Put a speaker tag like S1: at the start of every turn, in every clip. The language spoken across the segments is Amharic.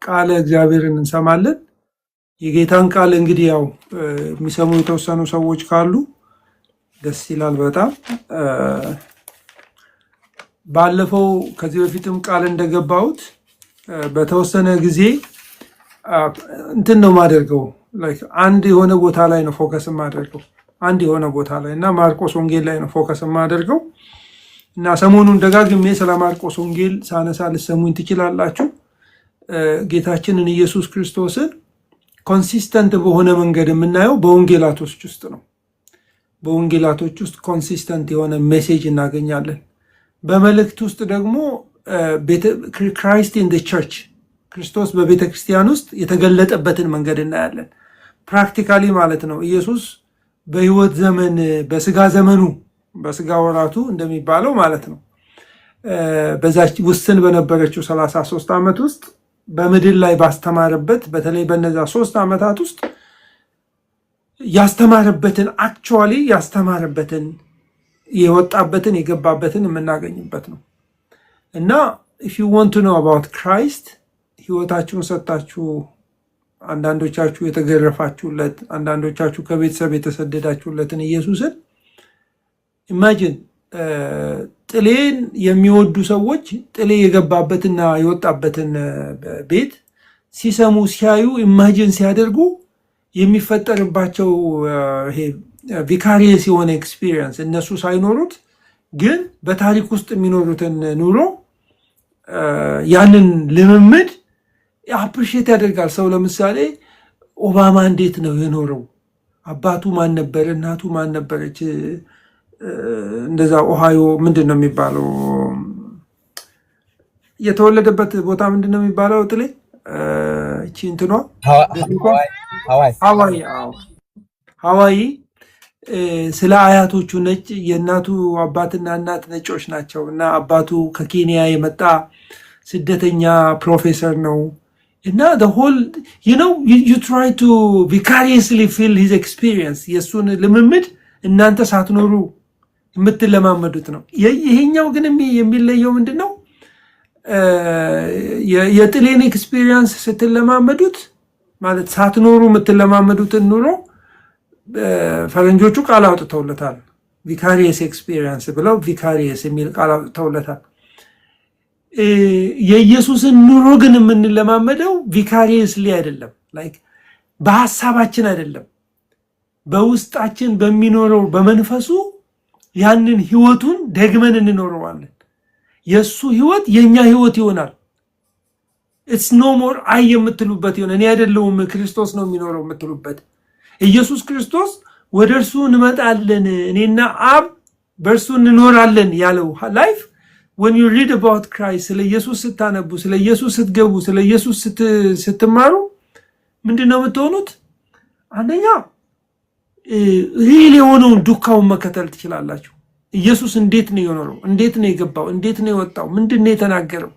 S1: ቃለ እግዚአብሔርን እንሰማለን። የጌታን ቃል እንግዲህ ያው የሚሰሙ የተወሰኑ ሰዎች ካሉ ደስ ይላል በጣም። ባለፈው ከዚህ በፊትም ቃል እንደገባሁት በተወሰነ ጊዜ እንትን ነው ማደርገው አንድ የሆነ ቦታ ላይ ነው ፎከስ ማደርገው አንድ የሆነ ቦታ ላይ እና ማርቆስ ወንጌል ላይ ነው ፎከስ ማደርገው እና ሰሞኑን ደጋግሜ ስለ ማርቆስ ወንጌል ሳነሳ ልሰሙኝ ትችላላችሁ። ጌታችንን ኢየሱስ ክርስቶስን ኮንሲስተንት በሆነ መንገድ የምናየው በወንጌላቶች ውስጥ ነው። በወንጌላቶች ውስጥ ኮንሲስተንት የሆነ ሜሴጅ እናገኛለን። በመልእክት ውስጥ ደግሞ ክራይስት ኢን ዘ ቸርች ክርስቶስ በቤተ ክርስቲያን ውስጥ የተገለጠበትን መንገድ እናያለን። ፕራክቲካሊ ማለት ነው። ኢየሱስ በህይወት ዘመን በስጋ ዘመኑ በስጋ ወራቱ እንደሚባለው ማለት ነው በዛች ውስን በነበረችው 33 ዓመት ውስጥ በምድር ላይ ባስተማረበት በተለይ በነዛ 3 ዓመታት ውስጥ ያስተማረበትን አክቹአሊ ያስተማረበትን የወጣበትን የገባበትን የምናገኝበት ነው እና if you want to know about Christ ህይወታችሁን ሰጣችሁ አንዳንዶቻችሁ የተገረፋችሁለት አንዳንዶቻችሁ ከቤተሰብ የተሰደዳችሁለትን ኢየሱስን ኢማጂን ጥሌን የሚወዱ ሰዎች ጥሌ የገባበትና የወጣበትን ቤት ሲሰሙ ሲያዩ ኢማጂን ሲያደርጉ የሚፈጠርባቸው ይሄ ቪካሪየስ የሆነ ኤክስፒሪየንስ እነሱ ሳይኖሩት ግን በታሪክ ውስጥ የሚኖሩትን ኑሮ ያንን ልምምድ አፕሪሼት ያደርጋል ሰው። ለምሳሌ ኦባማ እንዴት ነው የኖረው? አባቱ ማን ነበር? እናቱ ማን ነበረች? እንደዛ ኦሃዮ ምንድን ነው የሚባለው የተወለደበት ቦታ ምንድን ነው የሚባለው? ጥሌ እቺ እንትኗ ሀዋይ ስለ አያቶቹ ነጭ የእናቱ አባትና እናት ነጮች ናቸው እና አባቱ ከኬንያ የመጣ ስደተኛ ፕሮፌሰር ነው እና the whole you try to vicariously feel his experience የሱን ልምምድ እናንተ ሳትኖሩ የምትለማመዱት ነው። ይሄኛው ግን የሚለየው ምንድነው? የጥሌን ኤክስፒሪየንስ ስትለማመዱት ማለት ሳትኖሩ የምትለማመዱትን ኑሮ ፈረንጆቹ ቃል አውጥተውለታል። ቪካሪየስ ኤክስፒሪየንስ ብለው ቪካሪየስ የሚል ቃል አውጥተውለታል። የኢየሱስን ኑሮ ግን የምንለማመደው ቪካሪየስሊ አይደለም፣ ላይክ በሐሳባችን አይደለም፣ በውስጣችን በሚኖረው በመንፈሱ ያንን ህይወቱን ደግመን እንኖረዋለን። የሱ ህይወት የኛ ህይወት ይሆናል። it's no more አይ የምትሉበት ይሆናል። እኔ አይደለሁም ክርስቶስ ነው የሚኖረው የምትሉበት ኢየሱስ ክርስቶስ ወደ እርሱ እንመጣለን እኔና አብ በእርሱ እንኖራለን ያለው ላይፍ when you read about Christ ስለ ኢየሱስ ስታነቡ ስለ ኢየሱስ ስትገቡ ስለ ኢየሱስ ስትማሩ ምንድነው የምትሆኑት? አንደኛ ሪል የሆነውን ዱካውን መከተል ትችላላችሁ። ኢየሱስ እንዴት ነው የኖረው? እንዴት ነው የገባው? እንዴት ነው የወጣው? ምንድነው የተናገረው?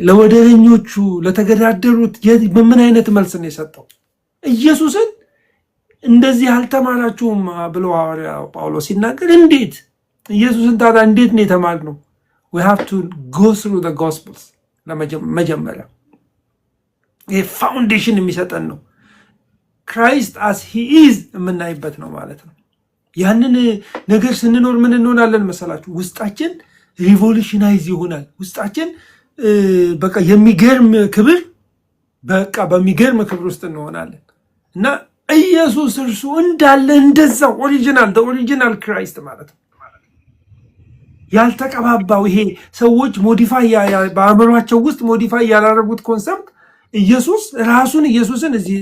S1: ለወደረኞቹ ለተገዳደሩት በምን አይነት መልስ ነው የሰጠው? ኢየሱስን እንደዚህ አልተማራችሁም ብሎ ሐዋርያው ጳውሎስ ሲናገር እንዴት ኢየሱስን ታዲያ እንዴት ነው የተማርነው? we have to go through the gospels ለመጀመሪያ ይሄ ፋውንዴሽን የሚሰጠን ነው። Christ as he is የምናይበት ነው ማለት ነው። ያንን ነገር ስንኖር ምን እንሆናለን መሰላችሁ? ውስጣችን ሪቮሉሽናይዝ ይሆናል። ውስጣችን በቃ የሚገርም ክብር በቃ በሚገርም ክብር ውስጥ እንሆናለን እና ኢየሱስ እርሱ እንዳለ እንደዛው ኦሪጂናል ክራይስት ማለት ነው። ያልተቀባባው ይሄ ሰዎች ሞዲፋይ በአእምሯቸው ውስጥ ሞዲፋይ ያላረጉት ኮንሰፕት ኢየሱስ ራሱን ኢየሱስን እዚህ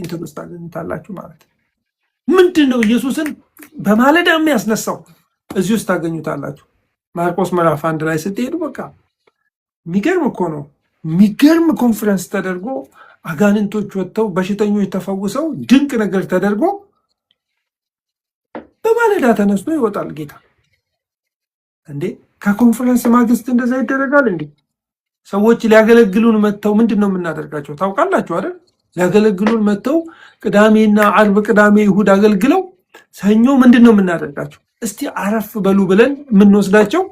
S1: እንታላችሁ ማለት ነው። ምንድነው ኢየሱስን በማለዳ የሚያስነሳው? እዚህ ውስጥ ታገኙታላችሁ። ማርቆስ ምዕራፍ 1 ላይ ስትሄዱ በቃ የሚገርም እኮ ነው። የሚገርም ኮንፈረንስ ተደርጎ አጋንንቶች ወጥተው በሽተኞች ተፈውሰው ድንቅ ነገር ተደርጎ በማለዳ ተነስቶ ይወጣል ጌታ። እንዴ ከኮንፈረንስ ማግስት እንደዛ ይደረጋል እንዴ? ሰዎች ሊያገለግሉን መጥተው ምንድነው የምናደርጋቸው ታውቃላችሁ አይደል? ሊያገለግሉን መጥተው ቅዳሜና አርብ ቅዳሜ ይሁድ አገልግለው ሰኞ ምንድነው የምናደርጋቸው? እስቲ አረፍ በሉ ብለን የምንወስዳቸው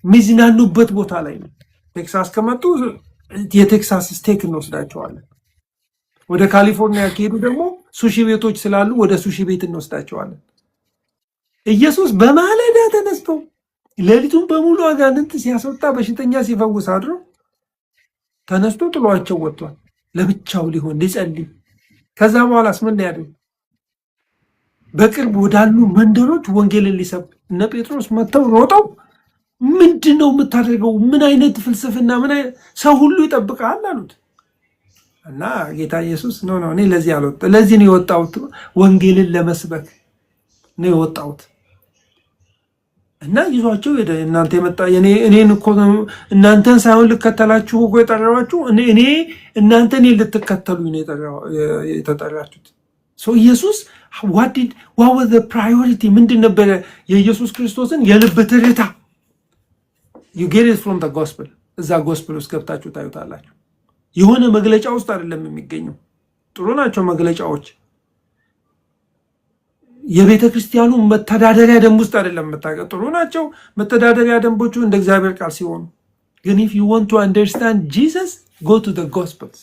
S1: ሚዝናኑበት ቦታ ላይ ነው። ቴክሳስ ከመጡ የቴክሳስ ስቴክ እንወስዳቸዋለን። ወደ ካሊፎርኒያ ከሄዱ ደግሞ ሱሺ ቤቶች ስላሉ ወደ ሱሺ ቤት እንወስዳቸዋለን። ኢየሱስ በማለዳ ተነስቶ ሌሊቱን በሙሉ አጋንንት ሲያስወጣ በሽተኛ ሲፈውስ አድሮ ተነስቶ ጥሏቸው ወጥቷል። ለብቻው ሊሆን ሊጸልይ። ከዛ በኋላስ ምን ያደርግ? በቅርብ ወዳሉ መንደሮች ወንጌልን ሊሰብክ እነ ጴጥሮስ መጥተው ሮጠው ምንድን ነው የምታደርገው? ምን አይነት ፍልስፍና፣ ምን አይነት ሰው ሁሉ ይጠብቃል አሉት። እና ጌታ ኢየሱስ ኖ እኔ ለዚህ አልወጣሁም፣ ለዚህ ነው የወጣሁት፣ ወንጌልን ለመስበክ ነው የወጣሁት። እና ይዟቸው ሄደ። እናንተ የመጣ እኔን እኮ እናንተን ሳይሆን ልከተላችሁ እኮ የጠራኋችሁ እኔ እናንተ እኔን ልትከተሉኝ ነው የተጠራችሁት። ኢየሱስ what was the priority? ምንድን ነበረ የኢየሱስ ክርስቶስን የልብ ትርታ? you get it from the gospel። እዛ ጎስፕል ውስጥ ገብታችሁ ታዩታላችሁ። የሆነ መግለጫ ውስጥ አይደለም የሚገኘው። ጥሩ ናቸው መግለጫዎች። የቤተ ክርስቲያኑ መተዳደሪያ ደንብ ውስጥ አይደለም የምታውቀው። ጥሩ ናቸው መተዳደሪያ ደንቦቹ እንደ እግዚአብሔር ቃል ሲሆኑ፣ ግን if you want to understand Jesus go to the gospels።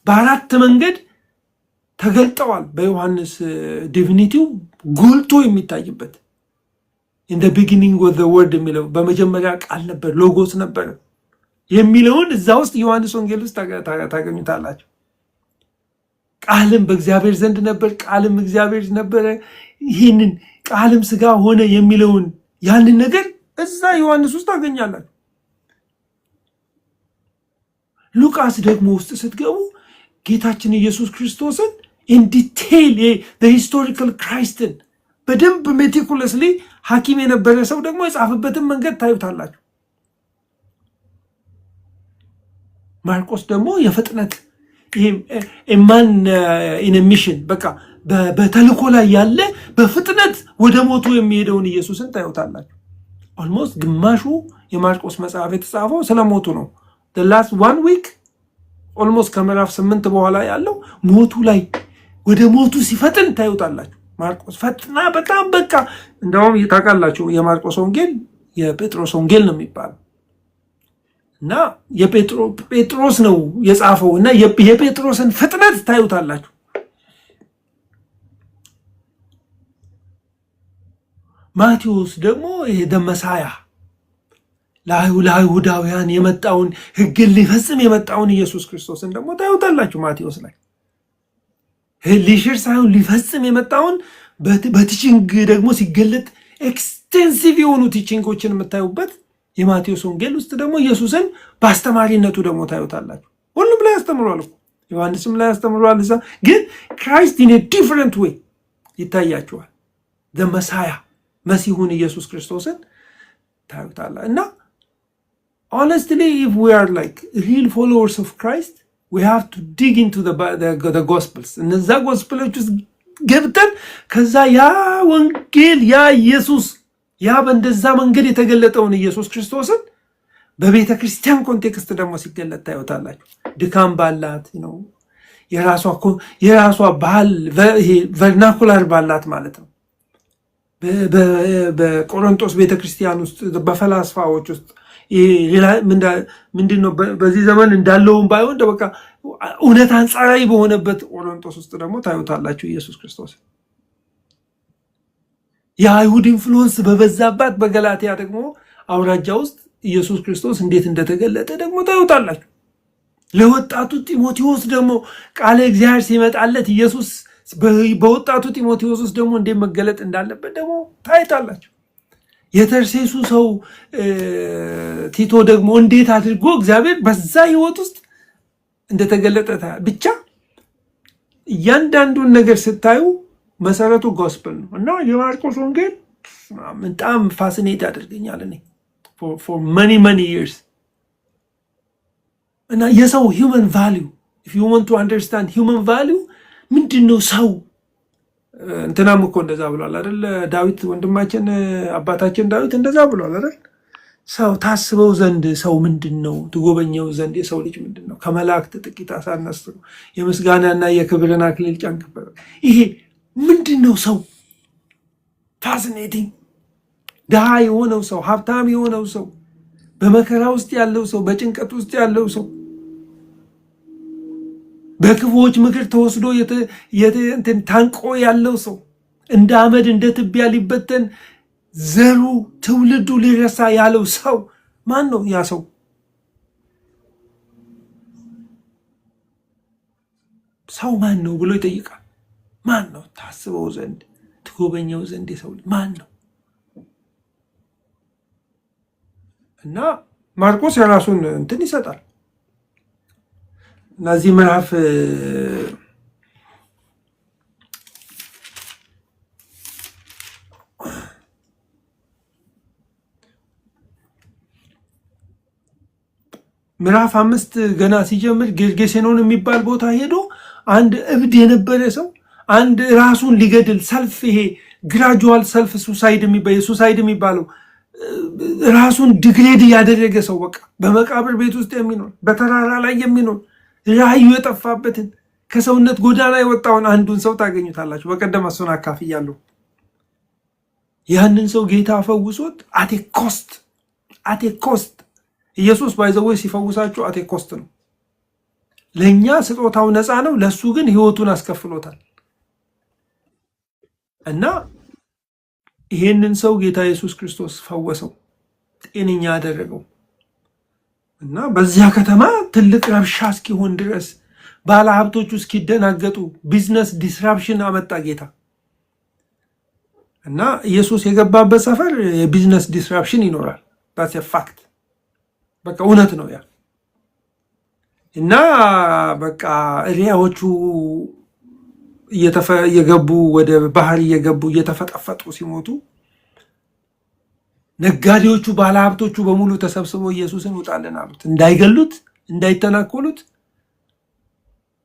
S1: በአራት መንገድ ተገልጠዋል። በዮሐንስ ዲቪኒቲው ጎልቶ የሚታይበት in the beginning was the word የሚለው በመጀመሪያ ቃል ነበር፣ ሎጎስ ነበር የሚለውን እዛ ውስጥ ዮሐንስ ወንጌል ውስጥ ታገኙታላችሁ። ቃልም በእግዚአብሔር ዘንድ ነበር፣ ቃልም እግዚአብሔር ነበረ፣ ይህንን ቃልም ስጋ ሆነ የሚለውን ያንን ነገር እዛ ዮሐንስ ውስጥ ታገኛላችሁ። ሉቃስ ደግሞ ውስጥ ስትገቡ ጌታችን ኢየሱስ ክርስቶስን in detail the historical Chrisትን በደንብ ሜቲኩለስሊ ሐኪም የነበረ ሰው ደግሞ የጻፈበትን መንገድ ታዩታላችሁ። ማርቆስ ደግሞ የፍጥነት ማን ኢን ሚሽን በቃ በተልኮ ላይ ያለ በፍጥነት ወደ ሞቱ የሚሄደውን ኢየሱስን ታዩታላችሁ። ኦልሞስት ግማሹ የማርቆስ መጽሐፍ የተጻፈው ስለ ሞቱ ነው። the last 1 week ኦልሞስት ከምዕራፍ 8 በኋላ ያለው ሞቱ ላይ ወደ ሞቱ ሲፈጥን ታዩታላችሁ። ማርቆስ ፈጥና በጣም በቃ እንደውም ታውቃላችሁ የማርቆስ ወንጌል የጴጥሮስ ወንጌል ነው የሚባለው እና ጴጥሮስ ነው የጻፈው እና የጴጥሮስን ፍጥነት ታዩታላችሁ። ማቴዎስ ደግሞ ይሄ ደመሳያ ለአይሁዳውያን የመጣውን ሕግን ሊፈጽም የመጣውን ኢየሱስ ክርስቶስን ደግሞ ታዩታላችሁ። ማቴዎስ ላይ ሊሽር ሳይሆን ሊፈጽም የመጣውን በቲቺንግ ደግሞ ሲገለጥ ኤክስቴንሲቭ የሆኑ ቲቺንጎችን የምታዩበት የማቴዎስ ወንጌል ውስጥ ደግሞ ኢየሱስን በአስተማሪነቱ ደግሞ ታዩታላችሁ። ሁሉም ላይ ያስተምሯል እኮ ዮሐንስም ላይ ያስተምሯል። እዛ ግን ክራይስት ኢን ዲፍረንት ዌይ ይታያችኋል። መሳያ መሲሁን ኢየሱስ ክርስቶስን ታዩታላችሁ። እና honestly if we are like real followers of Christ we have to dig into the gospels እነዛ ጎስፕሎች ውስጥ ገብተን ከዛ ያ ወንጌል ያ ኢየሱስ ያ በእንደዛ መንገድ የተገለጠውን ኢየሱስ ክርስቶስን በቤተ ክርስቲያን ኮንቴክስት ደግሞ ሲገለጥ ታዩታላችሁ። ድካም ባላት ነው የራሷ ባህል ቨርናኩላር ባላት ማለት ነው። በቆሮንቶስ ቤተ ክርስቲያን ውስጥ በፈላስፋዎች ውስጥ ምንድን ነው በዚህ ዘመን እንዳለውም ባይሆን በቃ እውነት አንጻራዊ በሆነበት ቆሮንቶስ ውስጥ ደግሞ ታዩታላችሁ ኢየሱስ ክርስቶስ። የአይሁድ ኢንፍሉዌንስ በበዛባት በገላትያ ደግሞ አውራጃ ውስጥ ኢየሱስ ክርስቶስ እንዴት እንደተገለጠ ደግሞ ታዩታላችሁ። ለወጣቱ ጢሞቴዎስ ደግሞ ቃለ እግዚአብሔር ሲመጣለት ኢየሱስ በወጣቱ ጢሞቴዎስ ውስጥ ደግሞ እንዴት መገለጥ እንዳለበት ደግሞ ታይታላችሁ። የተርሴሱ ሰው ቲቶ ደግሞ እንዴት አድርጎ እግዚአብሔር በዛ ህይወት ውስጥ እንደተገለጠ ብቻ እያንዳንዱን ነገር ስታዩ መሰረቱ ጎስፐል ነው እና የማርቆስ ወንጌል በጣም ፋሲኔት ያደርገኛል እኔ for many years። እና የሰው human value if you want to understand human value ምንድነው ሰው እንትናም እኮ እንደዛ ብሏል አይደል? ዳዊት ወንድማችን አባታችን ዳዊት እንደዛ ብሏል አይደል? ሰው ታስበው ዘንድ ሰው ምንድነው? ትጎበኘው ዘንድ የሰው ልጅ ምንድነው? ከመላእክት ጥቂት አሳነስቶ የምስጋናና የክብርን አክሊል ጫንክበት። ይሄ ምንድነው ሰው? ፋሲኔቲንግ። ድሃ የሆነው ሰው፣ ሀብታም የሆነው ሰው፣ በመከራ ውስጥ ያለው ሰው፣ በጭንቀት ውስጥ ያለው ሰው፣ በክፉዎች ምክር ተወስዶ ታንቆ ያለው ሰው፣ እንደ አመድ እንደ ትቢያ ሊበተን ዘሩ ትውልዱ ሊረሳ ያለው ሰው ማን ነው? ያ ሰው ማን ነው ብሎ ይጠይቃል። ማን ነው? ታስበው ዘንድ ትጎበኘው ዘንድ የሰው ማን ነው? እና ማርቆስ የራሱን እንትን ይሰጣል። እነዚህ ምዕራፍ ምዕራፍ 5 ገና ሲጀምር ጌርጌሴኖን የሚባል ቦታ ሄዶ አንድ እብድ የነበረ ሰው አንድ ራሱን ሊገድል ሰልፍ ይሄ ግራጁዋል ሰልፍ ሱሳይድ የሚባለው ራሱን ዲግሬድ ያደረገ ሰው በቃ በመቃብር ቤት ውስጥ የሚኖር በተራራ ላይ የሚኖር ራእዩ የጠፋበትን ከሰውነት ጎዳና የወጣውን አንዱን ሰው ታገኙታላችሁ። በቀደም እሱን አካፍያለሁ። ያንን ሰው ጌታ ፈውሶት አቴ ኮስት ኢየሱስ ባይዘው ሲፈውሳችሁ አቴ ኮስት ነው። ለኛ ስጦታው ነፃ ነው፣ ለሱ ግን ህይወቱን አስከፍሎታል። እና ይሄንን ሰው ጌታ ኢየሱስ ክርስቶስ ፈወሰው፣ ጤነኛ አደረገው። እና በዚያ ከተማ ትልቅ ረብሻ እስኪሆን ድረስ ባለ ሀብቶቹ እስኪደናገጡ ቢዝነስ ዲስራፕሽን አመጣ ጌታ። እና ኢየሱስ የገባበት ሰፈር የቢዝነስ ዲስራፕሽን ይኖራል። that's a fact በቃ እውነት ነው ያ። እና በቃ እሪያዎቹ እየገቡ ወደ ባህር እየገቡ እየተፈጠፈጡ ሲሞቱ ነጋዴዎቹ ባለሀብቶቹ በሙሉ ተሰብስበው ኢየሱስን ውጣልን አሉት። እንዳይገሉት፣ እንዳይተናኮሉት።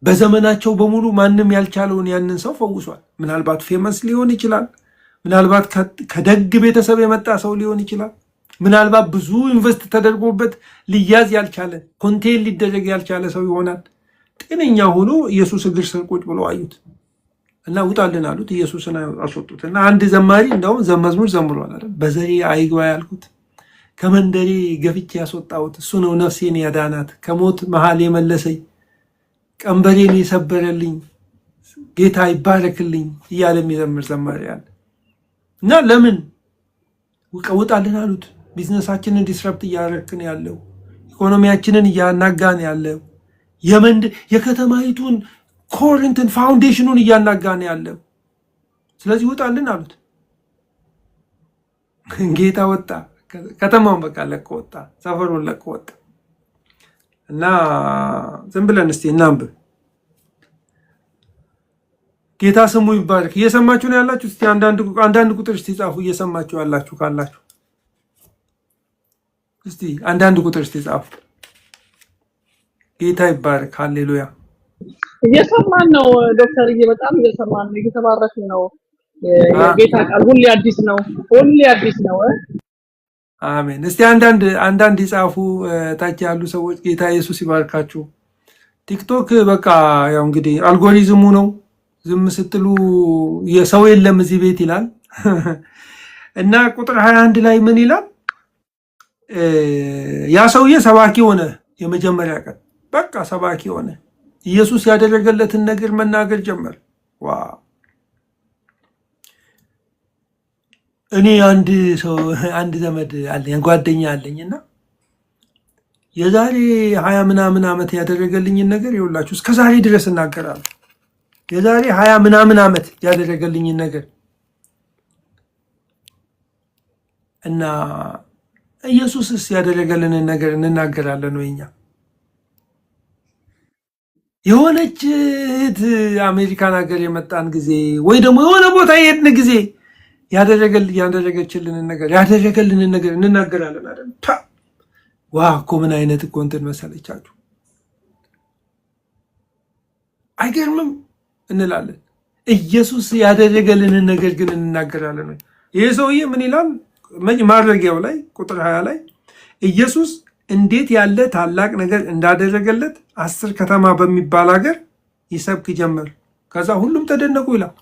S1: በዘመናቸው በሙሉ ማንም ያልቻለውን ያንን ሰው ፈውሷል። ምናልባት ፌመስ ሊሆን ይችላል። ምናልባት ከደግ ቤተሰብ የመጣ ሰው ሊሆን ይችላል። ምናልባት ብዙ ኢንቨስት ተደርጎበት ሊያዝ ያልቻለ ኮንቴን ሊደረግ ያልቻለ ሰው ይሆናል። ጤነኛ ሆኖ ኢየሱስ እግር ስር ቁጭ ብሎ አዩት እና ውጣልን አሉት። ኢየሱስን አስወጡት እና አንድ ዘማሪ እንደውም መዝሙር ዘምሯል አይደል? በዘሬ አይግባ ያልኩት ከመንደሬ ገፍቼ ያስወጣሁት እሱ ነው ነፍሴን ያዳናት፣ ከሞት መሃል የመለሰኝ ቀንበሬን የሰበረልኝ ጌታ ይባረክልኝ እያለ የሚዘምር ዘማሪ አለ። እና ለምን ውጣልን አሉት? ቢዝነሳችንን ዲስረፕት እያደረግን ያለው፣ ኢኮኖሚያችንን እያናጋን ያለው፣ የከተማይቱን ኮርንትን ፋውንዴሽኑን እያናጋን ያለው፣ ስለዚህ ውጣልን አሉት። ጌታ ወጣ፣ ከተማውን በቃ ለቆ ወጣ፣ ሰፈሩን ለቆ ወጣ። እና ዝም ብለን እስቲ እናንብብ። ጌታ ስሙ ይባረክ። እየሰማችሁ ነው ያላችሁ? እስቲ አንዳንድ ቁጥር እስቲ ጻፉ። እየሰማችሁ ያላችሁ ካላችሁ እስቲ አንዳንድ ቁጥር እስቲ ጻፉ። ጌታ ይባረክ። ሃሌሉያ።
S2: እየሰማን ነው ዶክተርዬ፣ በጣም እየሰማን ነው። እየተባረክ ነው። የጌታ ቃል ሁሌ አዲስ ነው፣ ሁሌ አዲስ ነው።
S1: አሜን። እስቲ አንዳንድ ይጻፉ ታች ያሉ ሰዎች። ጌታ ኢየሱስ ይባርካችሁ። ቲክቶክ በቃ ያው እንግዲህ አልጎሪዝሙ ነው። ዝም ስትሉ የሰው የለም እዚህ ቤት ይላል። እና ቁጥር 21 ላይ ምን ይላል? ያ ሰውዬ ሰባኪ ሆነ። የመጀመሪያ ቀን በቃ ሰባኪ ሆነ። ኢየሱስ ያደረገለትን ነገር መናገር ጀመር። ዋው! እኔ አንድ ዘመድ አለኝ፣ ጓደኛ አለኝና የዛሬ 20 ምናምን ዓመት ያደረገልኝን ነገር ይኸውላችሁ እስከ ዛሬ ድረስ እናገራለሁ። የዛሬ 20 ምናምን ዓመት ያደረገልኝን ነገር እና ኢየሱስስ ያደረገልንን ነገር እንናገራለን ወይ? እኛ የሆነች አሜሪካን ሀገር የመጣን ጊዜ ወይ ደግሞ የሆነ ቦታ የሄድን ጊዜ ያደረገችልንን ነገር እንናገራለን አይደል? ዋው እኮ ምን አይነት እኮ እንትን መሰለቻችሁ፣ አይገርምም እንላለን። ኢየሱስ ያደረገልንን ነገር ግን እንናገራለን ወይ? ይሄ ሰውዬ ምን ይላል ማድረጊያው ላይ ቁጥር 20 ላይ ኢየሱስ እንዴት ያለ ታላቅ ነገር እንዳደረገለት 10 ከተማ በሚባል ሀገር ይሰብክ ጀመር። ከዛ ሁሉም ተደነቁ ይላል።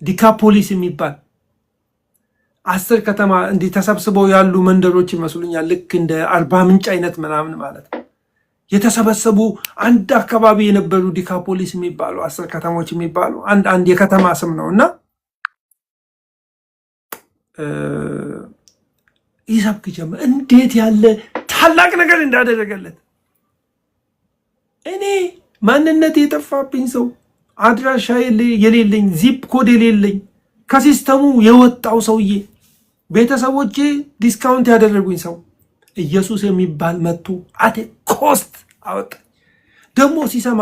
S1: ዲካፖሊስ የሚባል 10 ከተማ እንዲህ ተሰብስበው ያሉ መንደሮች ይመስሉኛል። ልክ እንደ አርባ ምንጭ አይነት ምናምን ማለት ነው። የተሰበሰቡ አንድ አካባቢ የነበሩ ዲካፖሊስ የሚባሉ 10 ከተሞች የሚባሉ አንድ የከተማ ስም ነው እና ይሰብክ ጀመር። እንዴት ያለ ታላቅ ነገር እንዳደረገለት እኔ ማንነት የጠፋብኝ ሰው አድራሻ የሌለኝ ዚፕ ኮድ የሌለኝ ከሲስተሙ የወጣው ሰውዬ ቤተሰቦቼ ዲስካውንት ያደረጉኝ ሰው ኢየሱስ የሚባል መጥቶ አቴ ኮስት አወጣ። ደግሞ ሲሰማ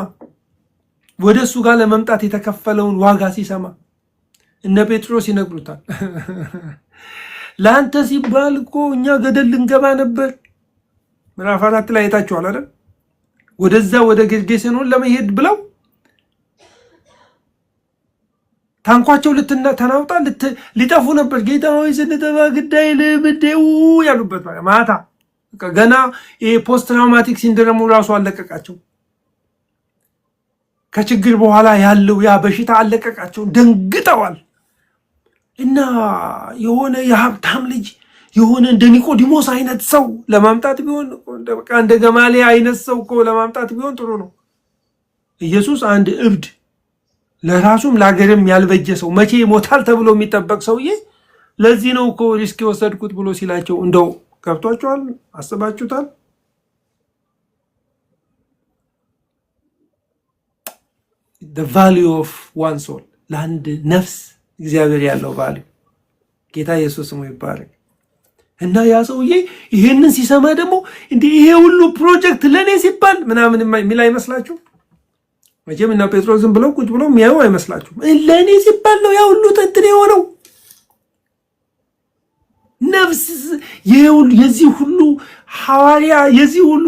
S1: ወደ እሱ ጋር ለመምጣት የተከፈለውን ዋጋ ሲሰማ እነ ጴጥሮስ ይነግሩታል። ለአንተ ሲባል እኮ እኛ ገደል ልንገባ ነበር። ምዕራፍ 4 ላይ አይታችኋል አይደል? ወደዛ ወደ ጌርጌሴኖን ለመሄድ ብለው ታንኳቸው ተናውጣ ሊጠፉ ነበር። ጌታ ሆይ ስንጠፋ ግዳይ ልብዴው ያሉበት ማታ ገና ፖስት ትራውማቲክ ሲንድሮሙ ራሱ አለቀቃቸው። ከችግር በኋላ ያለው ያ በሽታ አለቀቃቸው። ደንግጠዋል። እና የሆነ የሀብታም ልጅ የሆነ እንደ ኒቆዲሞስ አይነት ሰው ለማምጣት ቢሆን በቃ እንደ ገማሌ አይነት ሰው እኮ ለማምጣት ቢሆን ጥሩ ነው። ኢየሱስ አንድ እብድ ለራሱም ለሀገርም ያልበጀ ሰው መቼ ይሞታል ተብሎ የሚጠበቅ ሰውዬ ለዚህ ነው እኮ ሪስክ የወሰድኩት ብሎ ሲላቸው እንደው ገብቷቸዋል? አስባችሁታል? the value of one soul ለአንድ ነፍስ እግዚአብሔር ያለው ቫልዩ ጌታ ኢየሱስ ስሙ ይባረክ። እና ያ ሰውዬ ይሄንን ሲሰማ ደግሞ እንዴ ይሄ ሁሉ ፕሮጀክት ለኔ ሲባል ምናምን የሚል አይመስላችሁ? መቼም እና ጴጥሮስን ብለው ቁጭ ብለው የሚያዩ አይመስላችሁም? ለኔ ሲባል ነው ያ ሁሉ እንትን የሆነው። ነፍስ የዚህ ሁሉ ሐዋርያ የዚህ ሁሉ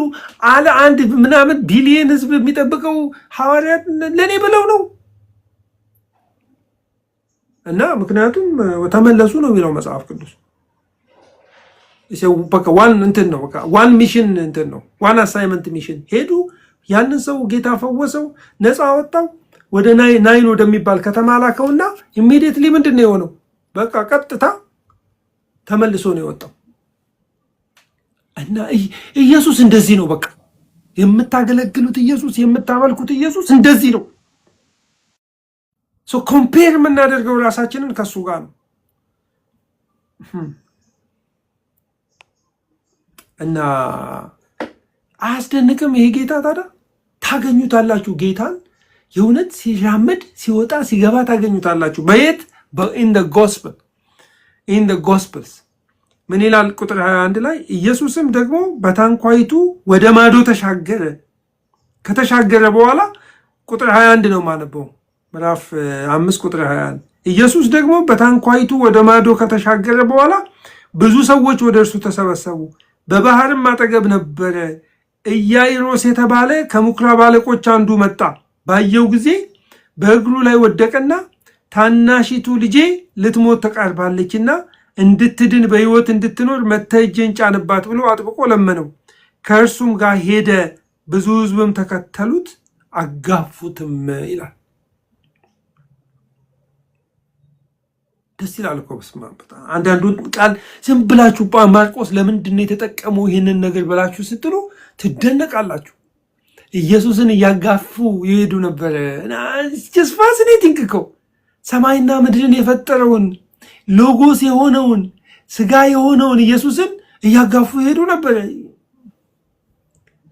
S1: አለ አንድ ምናምን ቢሊየን ህዝብ የሚጠብቀው ሐዋርያ ለኔ ብለው ነው። እና ምክንያቱም ተመለሱ ነው የሚለው መጽሐፍ ቅዱስ። በቃ ዋን እንትን ነው፣ በቃ ዋን ሚሽን እንትን ነው፣ ዋን አሳይመንት ሚሽን ሄዱ። ያንን ሰው ጌታ ፈወሰው፣ ነፃ አወጣው፣ ወደ ናይን ወደሚባል ከተማ ላከውና ኢሚዲየትሊ ምንድን ነው የሆነው? በቃ ቀጥታ ተመልሶ ነው የወጣው። እና ኢየሱስ እንደዚህ ነው። በቃ የምታገለግሉት ኢየሱስ የምታመልኩት ኢየሱስ እንደዚህ ነው። ሶ ኮምፔር የምናደርገው ራሳችንን ከሱ ጋር ነው። እና አያስደንቅም? ይሄ ጌታ ታዲያ ታገኙታላችሁ። ጌታን የእውነት ሲራመድ ሲወጣ ሲገባ ታገኙታላችሁ። በየት? ኢን ዘ ጎስፕልስ ምን ይላል? ቁጥር 21 ላይ ኢየሱስም ደግሞ በታንኳይቱ ወደ ማዶ ተሻገረ። ከተሻገረ በኋላ ቁጥር 21 ነው ማነበው፣ ምዕራፍ 5 ቁጥር 21። ኢየሱስ ደግሞ በታንኳይቱ ወደ ማዶ ከተሻገረ በኋላ ብዙ ሰዎች ወደ እርሱ ተሰበሰቡ። በባህርም አጠገብ ነበረ። ኢያኢሮስ የተባለ ከምኵራብ አለቆች አንዱ መጣ። ባየው ጊዜ በእግሩ ላይ ወደቀና ታናሺቱ ልጄ ልትሞት ተቃርባለችና እንድትድን በሕይወት እንድትኖር መጥተህ እጅህን ጫንባት ብሎ አጥብቆ ለመነው። ከእርሱም ጋር ሄደ። ብዙ ሕዝብም ተከተሉት አጋፉትም ይላል። ደስ ይላል እኮ በስመ አብ። አንዳንዱን ቃል ዝም ብላችሁ ማርቆስ ለምንድን ነው የተጠቀመው ይህንን ነገር ብላችሁ ስትሉ ትደነቃላችሁ። ኢየሱስን እያጋፉ ይሄዱ ነበረ። ጀስት ፋሲኔቲንግ እኮ ሰማይና ምድርን የፈጠረውን ሎጎስ የሆነውን ስጋ የሆነውን ኢየሱስን እያጋፉ ይሄዱ ነበረ።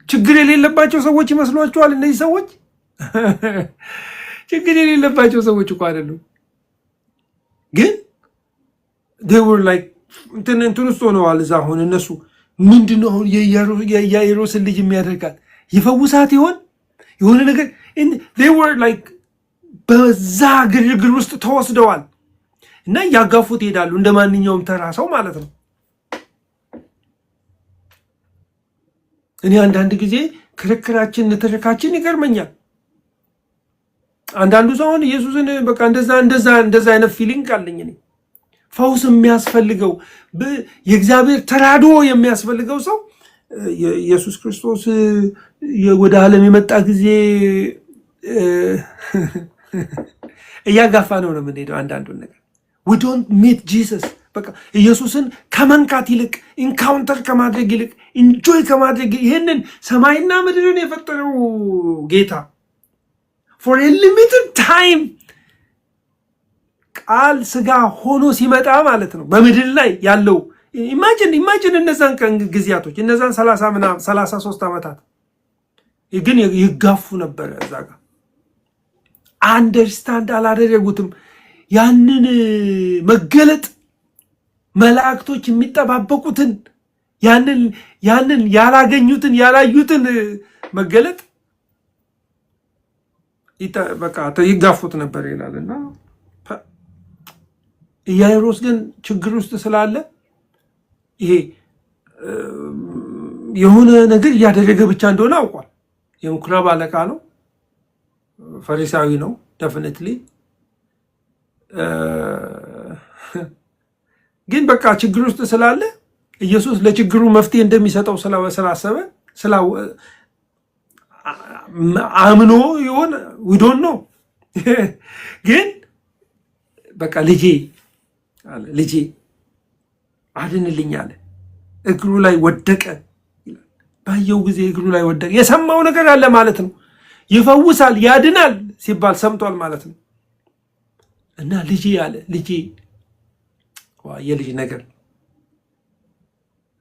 S1: ችግር የሌለባቸው ሰዎች ይመስሏችኋል እነዚህ ሰዎች? ችግር የሌለባቸው ሰዎች እኮ አይደሉም። ግን they were like እንትን ውስጥ ሆነዋል። እዛ አሁን እነሱ ምንድነው አሁን የኢያኢሮስን ልጅ የሚያደርጋል? ይፈውሳት ይሆን የሆነ ነገር? they were like በዛ ግርግር ውስጥ ተወስደዋል እና ያጋፉት ይሄዳሉ፣ እንደ ማንኛውም ተራ ሰው ማለት ነው። እኔ አንዳንድ ጊዜ ክርክራችን ንትርካችን ይገርመኛል። አንዳንዱ ሰው አሁን ኢየሱስን በቃ እንደዛ አይነት ፊሊንግ አለኝ እኔ። ፈውስ የሚያስፈልገው የእግዚአብሔር ተራድኦ የሚያስፈልገው ሰው ኢየሱስ ክርስቶስ ወደ ዓለም የመጣ ጊዜ እያጋፋ ነው የምንሄደው። አንዳንዱን ነገር we don't meet Jesus በቃ ኢየሱስን ከመንካት ይልቅ ኢንካውንተር ከማድረግ ይልቅ ኢንጆይ ከማድረግ ይሄንን ሰማይና ምድርን የፈጠረው ጌታ for a limited time ቃል ስጋ ሆኖ ሲመጣ ማለት ነው በምድር ላይ ያለው ኢማጂን እነዛን ጊዜያቶች እነዛን 33 ዓመታት ግን ይጋፉ ነበር እዛ ጋር አንደርስታንድ አላደረጉትም ያንን መገለጥ መላእክቶች የሚጠባበቁትን ያንን ያላገኙትን ያላዩትን መገለጥ በቃ ይጋፉት ነበር ይላልና ኢያይሮስ ግን ችግር ውስጥ ስላለ ይሄ የሆነ ነገር ያደረገ ብቻ እንደሆነ አውቋል የምኩራብ አለቃ ነው ፈሪሳዊ ነው ዴፊኒትሊ ግን በቃ ችግር ውስጥ ስላለ ኢየሱስ ለችግሩ መፍትሄ እንደሚሰጠው ስላሰበ አምኖ ይሆን we don't know ግን በቃ ልጄ አድንልኝ አለ እግሩ ላይ ወደቀ ባየው ጊዜ እግሩ ላይ ወደቀ የሰማው ነገር አለ ማለት ነው ይፈውሳል ያድናል ሲባል ሰምቷል ማለት ነው እና ልጄ የልጅ ነገር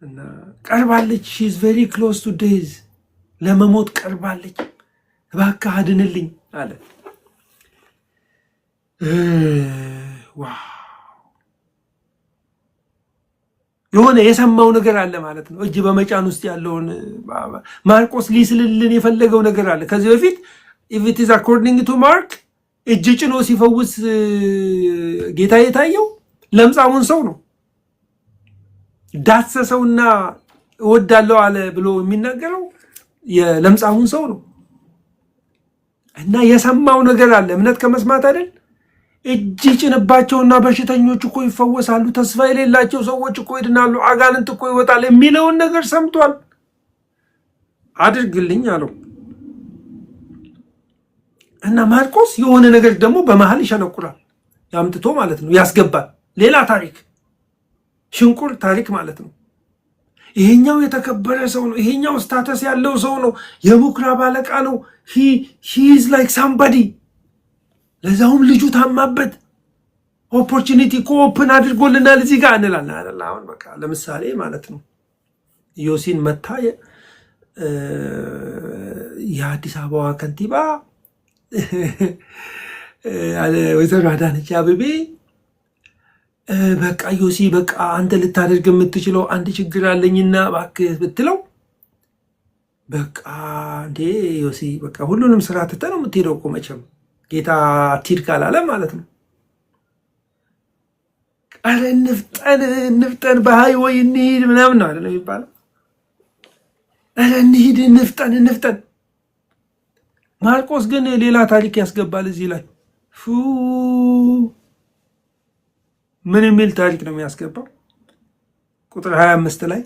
S1: እና ቀርባለች she is very close to death ለመሞት ቀርባለች እባክህ አድንልኝ አለ ዋው የሆነ የሰማው ነገር አለ ማለት ነው እጅ በመጫን ውስጥ ያለውን ማርቆስ ሊስልልን የፈለገው ነገር አለ ከዚህ በፊት if it is according to Mark እጅ ጭኖ ሲፈውስ ጌታ የታየው ለምጻሙን ሰው ነው ዳሰሰውና እወዳለሁ አለ ብሎ የሚናገረው የለምጻሙን ሰው ነው እና የሰማው ነገር አለ እምነት ከመስማት አይደል እጅ ጭንባቸውና በሽተኞች እኮ ይፈወሳሉ ተስፋ የሌላቸው ሰዎች እኮ ይድናሉ አጋንንት እኮ ይወጣል የሚለውን ነገር ሰምቷል አድርግልኝ አለው እና ማርቆስ የሆነ ነገር ደግሞ በመሃል ይሸነቁራል ያምጥቶ ማለት ነው ያስገባል ሌላ ታሪክ ሽንቁር ታሪክ ማለት ነው ይሄኛው የተከበረ ሰው ነው ይሄኛው ስታተስ ያለው ሰው ነው የምኩራብ አለቃ ነው he is like somebody ለዛውም ልጁ ታማበት ኦፖርቹኒቲ ኮፕን አድርጎልናል እዚህ ጋር እንላለን አሁን በቃ ለምሳሌ ማለት ነው ዮሲን መታ የአዲስ አበባ ከንቲባ ወይዘሮ አዳነች አቤቤ በቃ ዮሲ በቃ አንተ ልታደርግ የምትችለው አንድ ችግር አለኝና እባክህ ብትለው በቃ እንዴ ዮሲ በቃ ሁሉንም ስራ ትተህ ነው የምትሄደው እኮ መቼም ጌታ አትሂድ ካላለ ማለት ነው አረ እንፍጠን በሃይዌይ እንሂድ ምናምን ነው አይደል የሚባለው አረ እንሂድ እንፍጠን ማርቆስ ግን ሌላ ታሪክ ያስገባል እዚህ ላይ ምን የሚል ታሪክ ነው የሚያስገባው ቁጥር 25 ላይ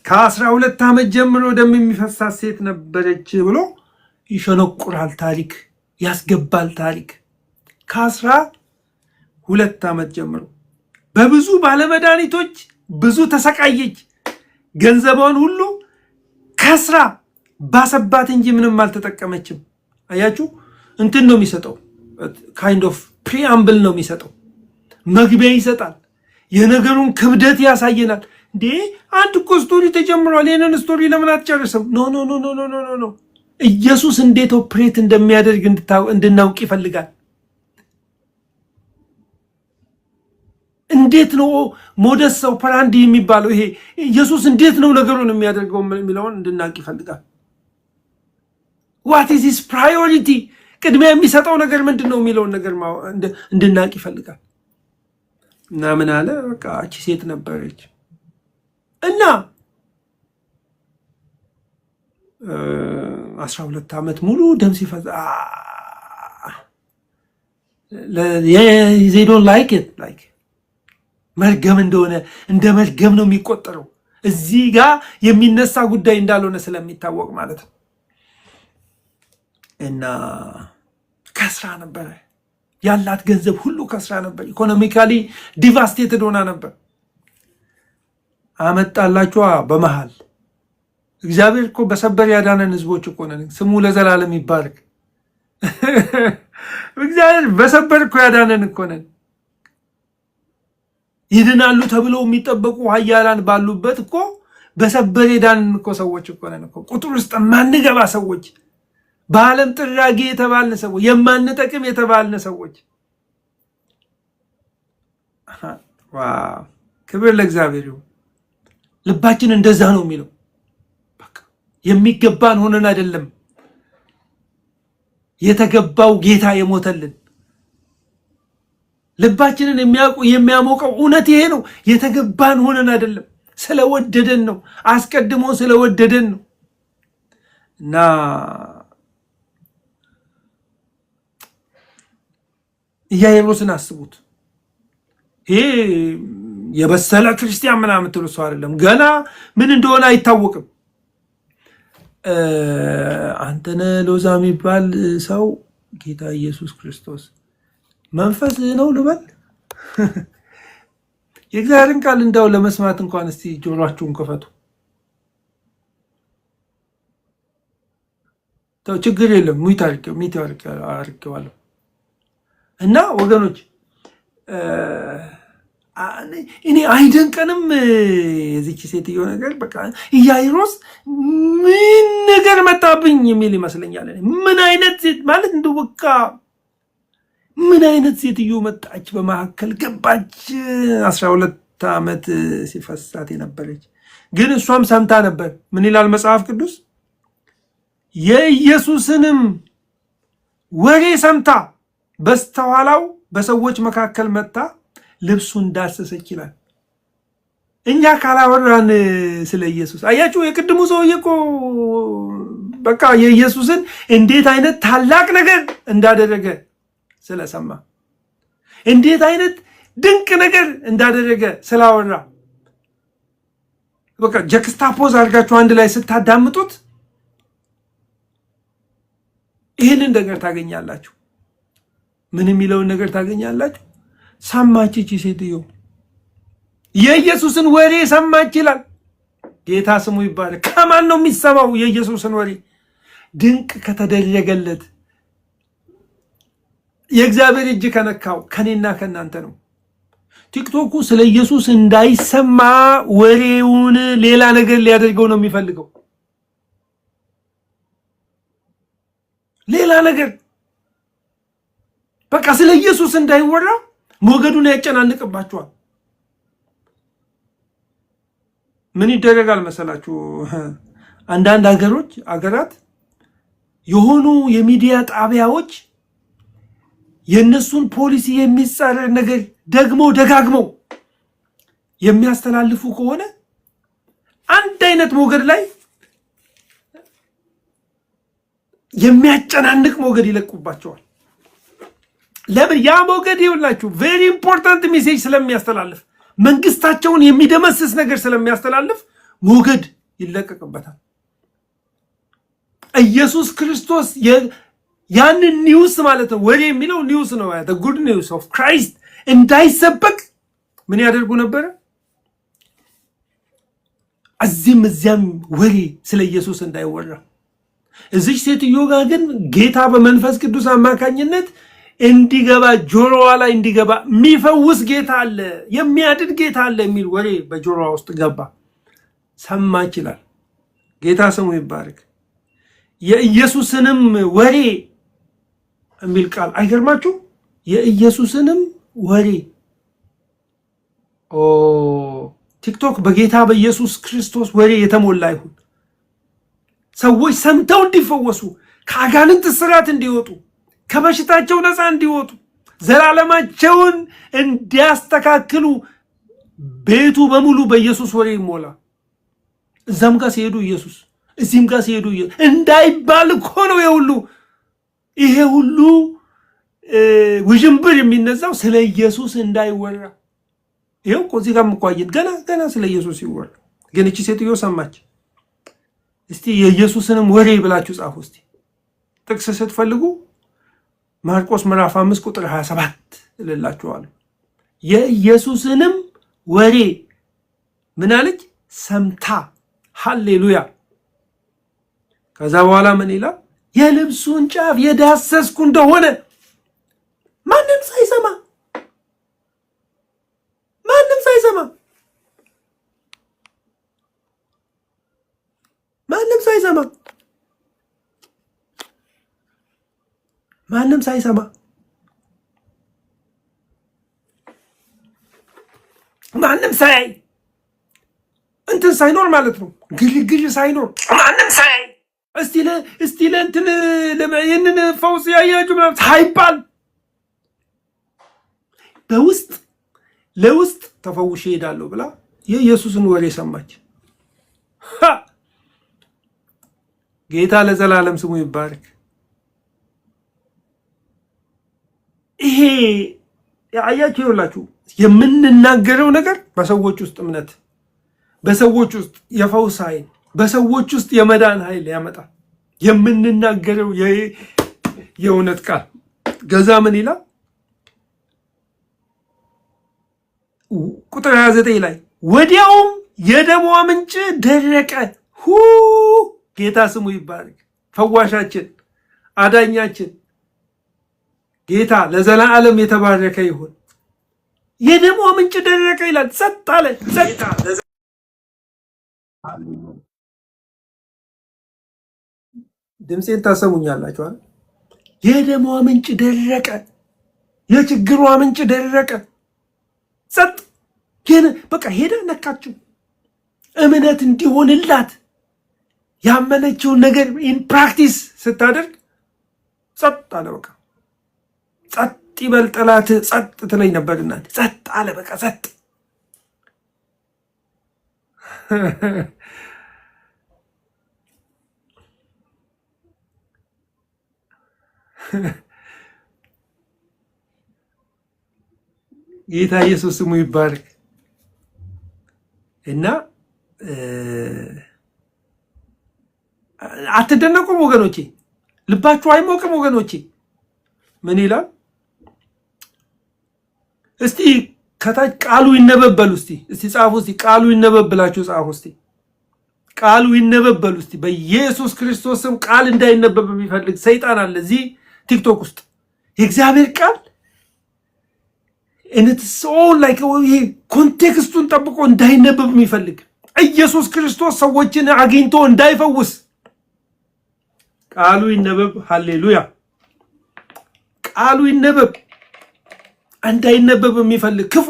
S1: ከ12 ዓመት ጀምሮ ደም የሚፈሳት ሴት ነበረች ብሎ ይሸነቁራል ታሪክ ያስገባል ታሪክ ከ12 ዓመት ጀምሮ በብዙ ባለመድኃኒቶች ብዙ ተሰቃየች ገንዘቧን ሁሉ ከስራ ባሰባት እንጂ ምንም አልተጠቀመችም አያችሁ እንትን ነው የሚሰጠው kind of preamble ነው የሚሰጠው መግቢያ ይሰጣል የነገሩን ክብደት ያሳየናል እንዴ አንድ እኮ ስቶሪ ተጀምሯል የነን ስቶሪ ለምን አትጨርሰው ኖ ኢየሱስ እንዴት ኦፕሬት እንደሚያደርግ እንድናውቅ ይፈልጋል እንዴት ነው ሞደስ ኦፐራንዲ የሚባለው ይሄ ኢየሱስ እንዴት ነው ነገሩን የሚያደርገው የሚለውን እንድናውቅ ይፈልጋል what is his priority ቅድሚያ የሚሰጠው ነገር ምንድነው የሚለውን ነገር እንድናውቅ ይፈልጋል እና ምን አለ በቃ እቺ ሴት ነበረች እና 12 ዓመት ሙሉ ደም ሲፈዛ they don't like it like መርገም እንደሆነ እንደ መርገም ነው የሚቆጠረው እዚህ ጋር የሚነሳ ጉዳይ እንዳልሆነ ስለሚታወቅ ማለት ነው እና ከስራ ነበር ያላት ገንዘብ ሁሉ ከስራ ነበር። ኢኮኖሚካሊ ዲቫስቴትድ ሆና ነበር። አመጣላችኋ በመሃል። እግዚአብሔር እኮ በሰበር ያዳነን ህዝቦች እኮ ነን። ስሙ ለዘላለም ይባረክ። እግዚአብሔር በሰበር እኮ ያዳነን እኮ ነን። ይድናሉ ተብለው የሚጠበቁ ኃያላን ባሉበት እኮ በሰበር የዳንን እኮ ሰዎች እኮ ነን እኮ። ቁጥር ውስጥ ማንገባ ሰዎች፣ በዓለም ጥራጌ የተባልን ሰዎች፣ የማንጠቅም የተባልን ሰዎች። ዋው! ክብር ለእግዚአብሔር ይሁን። ልባችን እንደዛ ነው የሚለው። በቃ የሚገባን ሆነን አይደለም የተገባው ጌታ የሞተልን። ልባችንን የሚያሞቀው እውነት ይሄ ነው። የተገባን ሆነን አይደለም፣ ስለወደደን ነው። አስቀድሞ ስለወደደን ነው። እና ኢያኢሮስን አስቡት። ይሄ የበሰለ ክርስቲያን ምናምን ትሉ ሰው አይደለም። ገና ምን እንደሆነ አይታወቅም። አንተነህ ሎዛ የሚባል ሰው ጌታ ኢየሱስ ክርስቶስ መንፈስ ነው ልበል። የእግዚአብሔርን ቃል እንዳው ለመስማት እንኳን እስቲ ጆሮአችሁን ክፈቱ። ችግር የለም ሙይት አድርጌዋለሁ። እና ወገኖች እኔ አይደንቀንም የዚች ሴትዮ ነገር። በቃ ኢያኢሮስ ምን ነገር መጣብኝ የሚል ይመስለኛል። ምን አይነት ሴት ማለት እንደው በቃ ምን አይነት ሴትዮ መጣች፣ በመካከል ገባች። 12 ዓመት ሲፈሳት የነበረች ግን እሷም ሰምታ ነበር። ምን ይላል መጽሐፍ ቅዱስ? የኢየሱስንም ወሬ ሰምታ በስተኋላው በሰዎች መካከል መጣ ልብሱን ዳሰሰች ይላል። እኛ ካላወራን ስለ ኢየሱስ አያችሁ፣ የቅድሙ ሰውዬ እኮ በቃ የኢየሱስን እንዴት አይነት ታላቅ ነገር እንዳደረገ ስለሰማ፣ እንዴት አይነት ድንቅ ነገር እንዳደረገ ስላወራ፣ በቃ ጀክስታፖዝ አድርጋችሁ አንድ ላይ ስታዳምጡት ይህንን ነገር ታገኛላችሁ። ምን የሚለውን ነገር ታገኛላችሁ። ሰማች እቺ ሴትዮ፣ የኢየሱስን ወሬ ሰማች ይላል። ጌታ ስሙ ይባላል። ከማን ነው የሚሰማው የኢየሱስን ወሬ? ድንቅ ከተደረገለት የእግዚአብሔር እጅ ከነካው ከኔና ከናንተ ነው። ቲክቶኩ ስለ ኢየሱስ እንዳይሰማ ወሬውን ሌላ ነገር ሊያደርገው ነው የሚፈልገው። ሌላ ነገር በቃ ስለ ኢየሱስ እንዳይወራ ሞገዱን ያጨናንቅባቸዋል። ምን ይደረጋል መሰላችሁ? አንዳንድ አገራት የሆኑ የሚዲያ ጣቢያዎች የነሱን ፖሊሲ የሚጻረር ነገር ደጋግመው የሚያስተላልፉ ከሆነ አንድ አይነት ሞገድ ላይ የሚያጨናንቅ ሞገድ ይለቁባቸዋል። ለምን? ያ ሞገድ ይውላችሁ ቬሪ ኢምፖርታንት ሜሴጅ ስለሚያስተላልፍ፣ መንግስታቸውን የሚደመስስ ነገር ስለሚያስተላልፍ ሞገድ ይለቀቅበታል። ኢየሱስ ክርስቶስ ያንን ኒውስ ማለት ነው፣ ወሬ የሚለው ኒውስ ነው። the good news of Christ እንዳይሰበክ ምን ያደርጉ ነበረ? እዚያም ወሬ ስለ ኢየሱስ እንዳይወራ። እዚህ ሴትዮ ጋር ግን ጌታ በመንፈስ ቅዱስ አማካኝነት እንዲገባ፣ ጆሮዋ ላይ እንዲገባ፣ የሚፈውስ ጌታ አለ፣ የሚያድን ጌታ አለ የሚል ወሬ በጆሮዋ ውስጥ ገባ። ሰማች ይላል። ጌታ ስሙ ይባረክ። የኢየሱስንም ወሬ የሚል ቃል አይገርማችሁ? የኢየሱስንም ወሬ ቲክቶክ በጌታ በኢየሱስ ክርስቶስ ወሬ የተሞላ ይሁን። ሰዎች ሰምተው እንዲፈወሱ፣ ከአጋንንት እስራት እንዲወጡ፣ ከበሽታቸው ነፃ እንዲወጡ፣ ዘላለማቸውን እንዲያስተካክሉ ቤቱ በሙሉ በኢየሱስ ወሬ ይሞላ። እዛም ጋር ሲሄዱ ኢየሱስ፣ እዚህም ጋር ሲሄዱ ኢየሱስ እንዳይባል እኮ ነው ይሄ ሁሉ ውዥንብር የሚነዛው ስለ ኢየሱስ እንዳይወራ። ይሄው እኮ እዚህ ጋር እንኳን ገና ስለ ኢየሱስ ይወራ። ግን እቺ ሴትዮ ሰማች። እስቲ የኢየሱስንም ወሬ ብላችሁ ጻፉ። እስቲ ጥቅስ ስትፈልጉ ማርቆስ ምዕራፍ 5 ቁጥር 27 እልላችኋለሁ። የኢየሱስንም ወሬ ምን አለች? ሰምታ። ሃሌሉያ። ከዛ በኋላ ምን ይላል? የልብሱን ጫፍ የዳሰስኩ እንደሆነ ማንም ሳይሰማ ማንም ሳይሰማ ማንም ሳይሰማ ማንም ሳይሰማ ማንም ሳያይ እንትን ሳይኖር ማለት ነው። ግልግል ሳይኖር ማንም ሳያይ እስቲ ለእንትን ይህንን ፈውስ ያያችሁ ምናምን ሳይባል በውስጥ ለውስጥ ተፈውሼ እሄዳለሁ ብላ የኢየሱስን ወሬ ሰማች። ጌታ ለዘላለም ስሙ ይባረክ። ይሄ አያችሁ፣ ይኸውላችሁ የምንናገረው ነገር በሰዎች ውስጥ እምነት፣ በሰዎች ውስጥ የፈውስ ኃይል፣ በሰዎች ውስጥ የመዳን ኃይል ያመጣል። የምንናገረው የእውነት ቃል። ገዛ ምን ይላል? ቁጥር 29 ላይ ወዲያውም የደሟ ምንጭ ደረቀ። ጌታ ስሙ ይባረክ። ፈዋሻችን፣ አዳኛችን ጌታ ለዘላለም የተባረከ ይሁን። የደሟ ምንጭ ደረቀ ይላል። ጸጥ አለ። ድምፄን ታሰሙኛላችሁ? የደሟ ምንጭ ደረቀ። የችግሯ ምንጭ ደረቀ። ጸጥ ግን በቃ ሄዳ ነካችው። እምነት እንዲሆንላት ያመነችውን ነገር ኢን ፕራክቲስ ስታደርግ ጸጥ አለ። በቃ ጸጥ ይበል ጠላት ጸጥ ትለኝ ነበርና ጸጥ አለ። በቃ ጸጥ። ጌታ ኢየሱስ ስሙ ይባረክ። እና አትደነቁም ወገኖቼ? ልባችሁ አይሞቅም ወገኖቼ? ምን ይላል እስቲ ከታች ቃሉ ይነበበሉ። እስቲ ጻፉ። እስቲ ቃሉ ይነበብላችሁ ጻፉ። እስቲ ቃሉ ይነበበሉ። እስቲ በኢየሱስ ክርስቶስ ስም ቃል እንዳይነበብ የሚፈልግ ሰይጣን አለ እዚህ ቲክቶክ ውስጥ። የእግዚአብሔር ቃል ይሄ ኮንቴክስቱን ጠብቆ እንዳይነበብ የሚፈልግ ኢየሱስ ክርስቶስ ሰዎችን አግኝቶ እንዳይፈውስ ቃሉ ይነበብ። ሃሌሉያ። ቃሉ ይነበብ። እንዳይነበብ የሚፈልግ ክፉ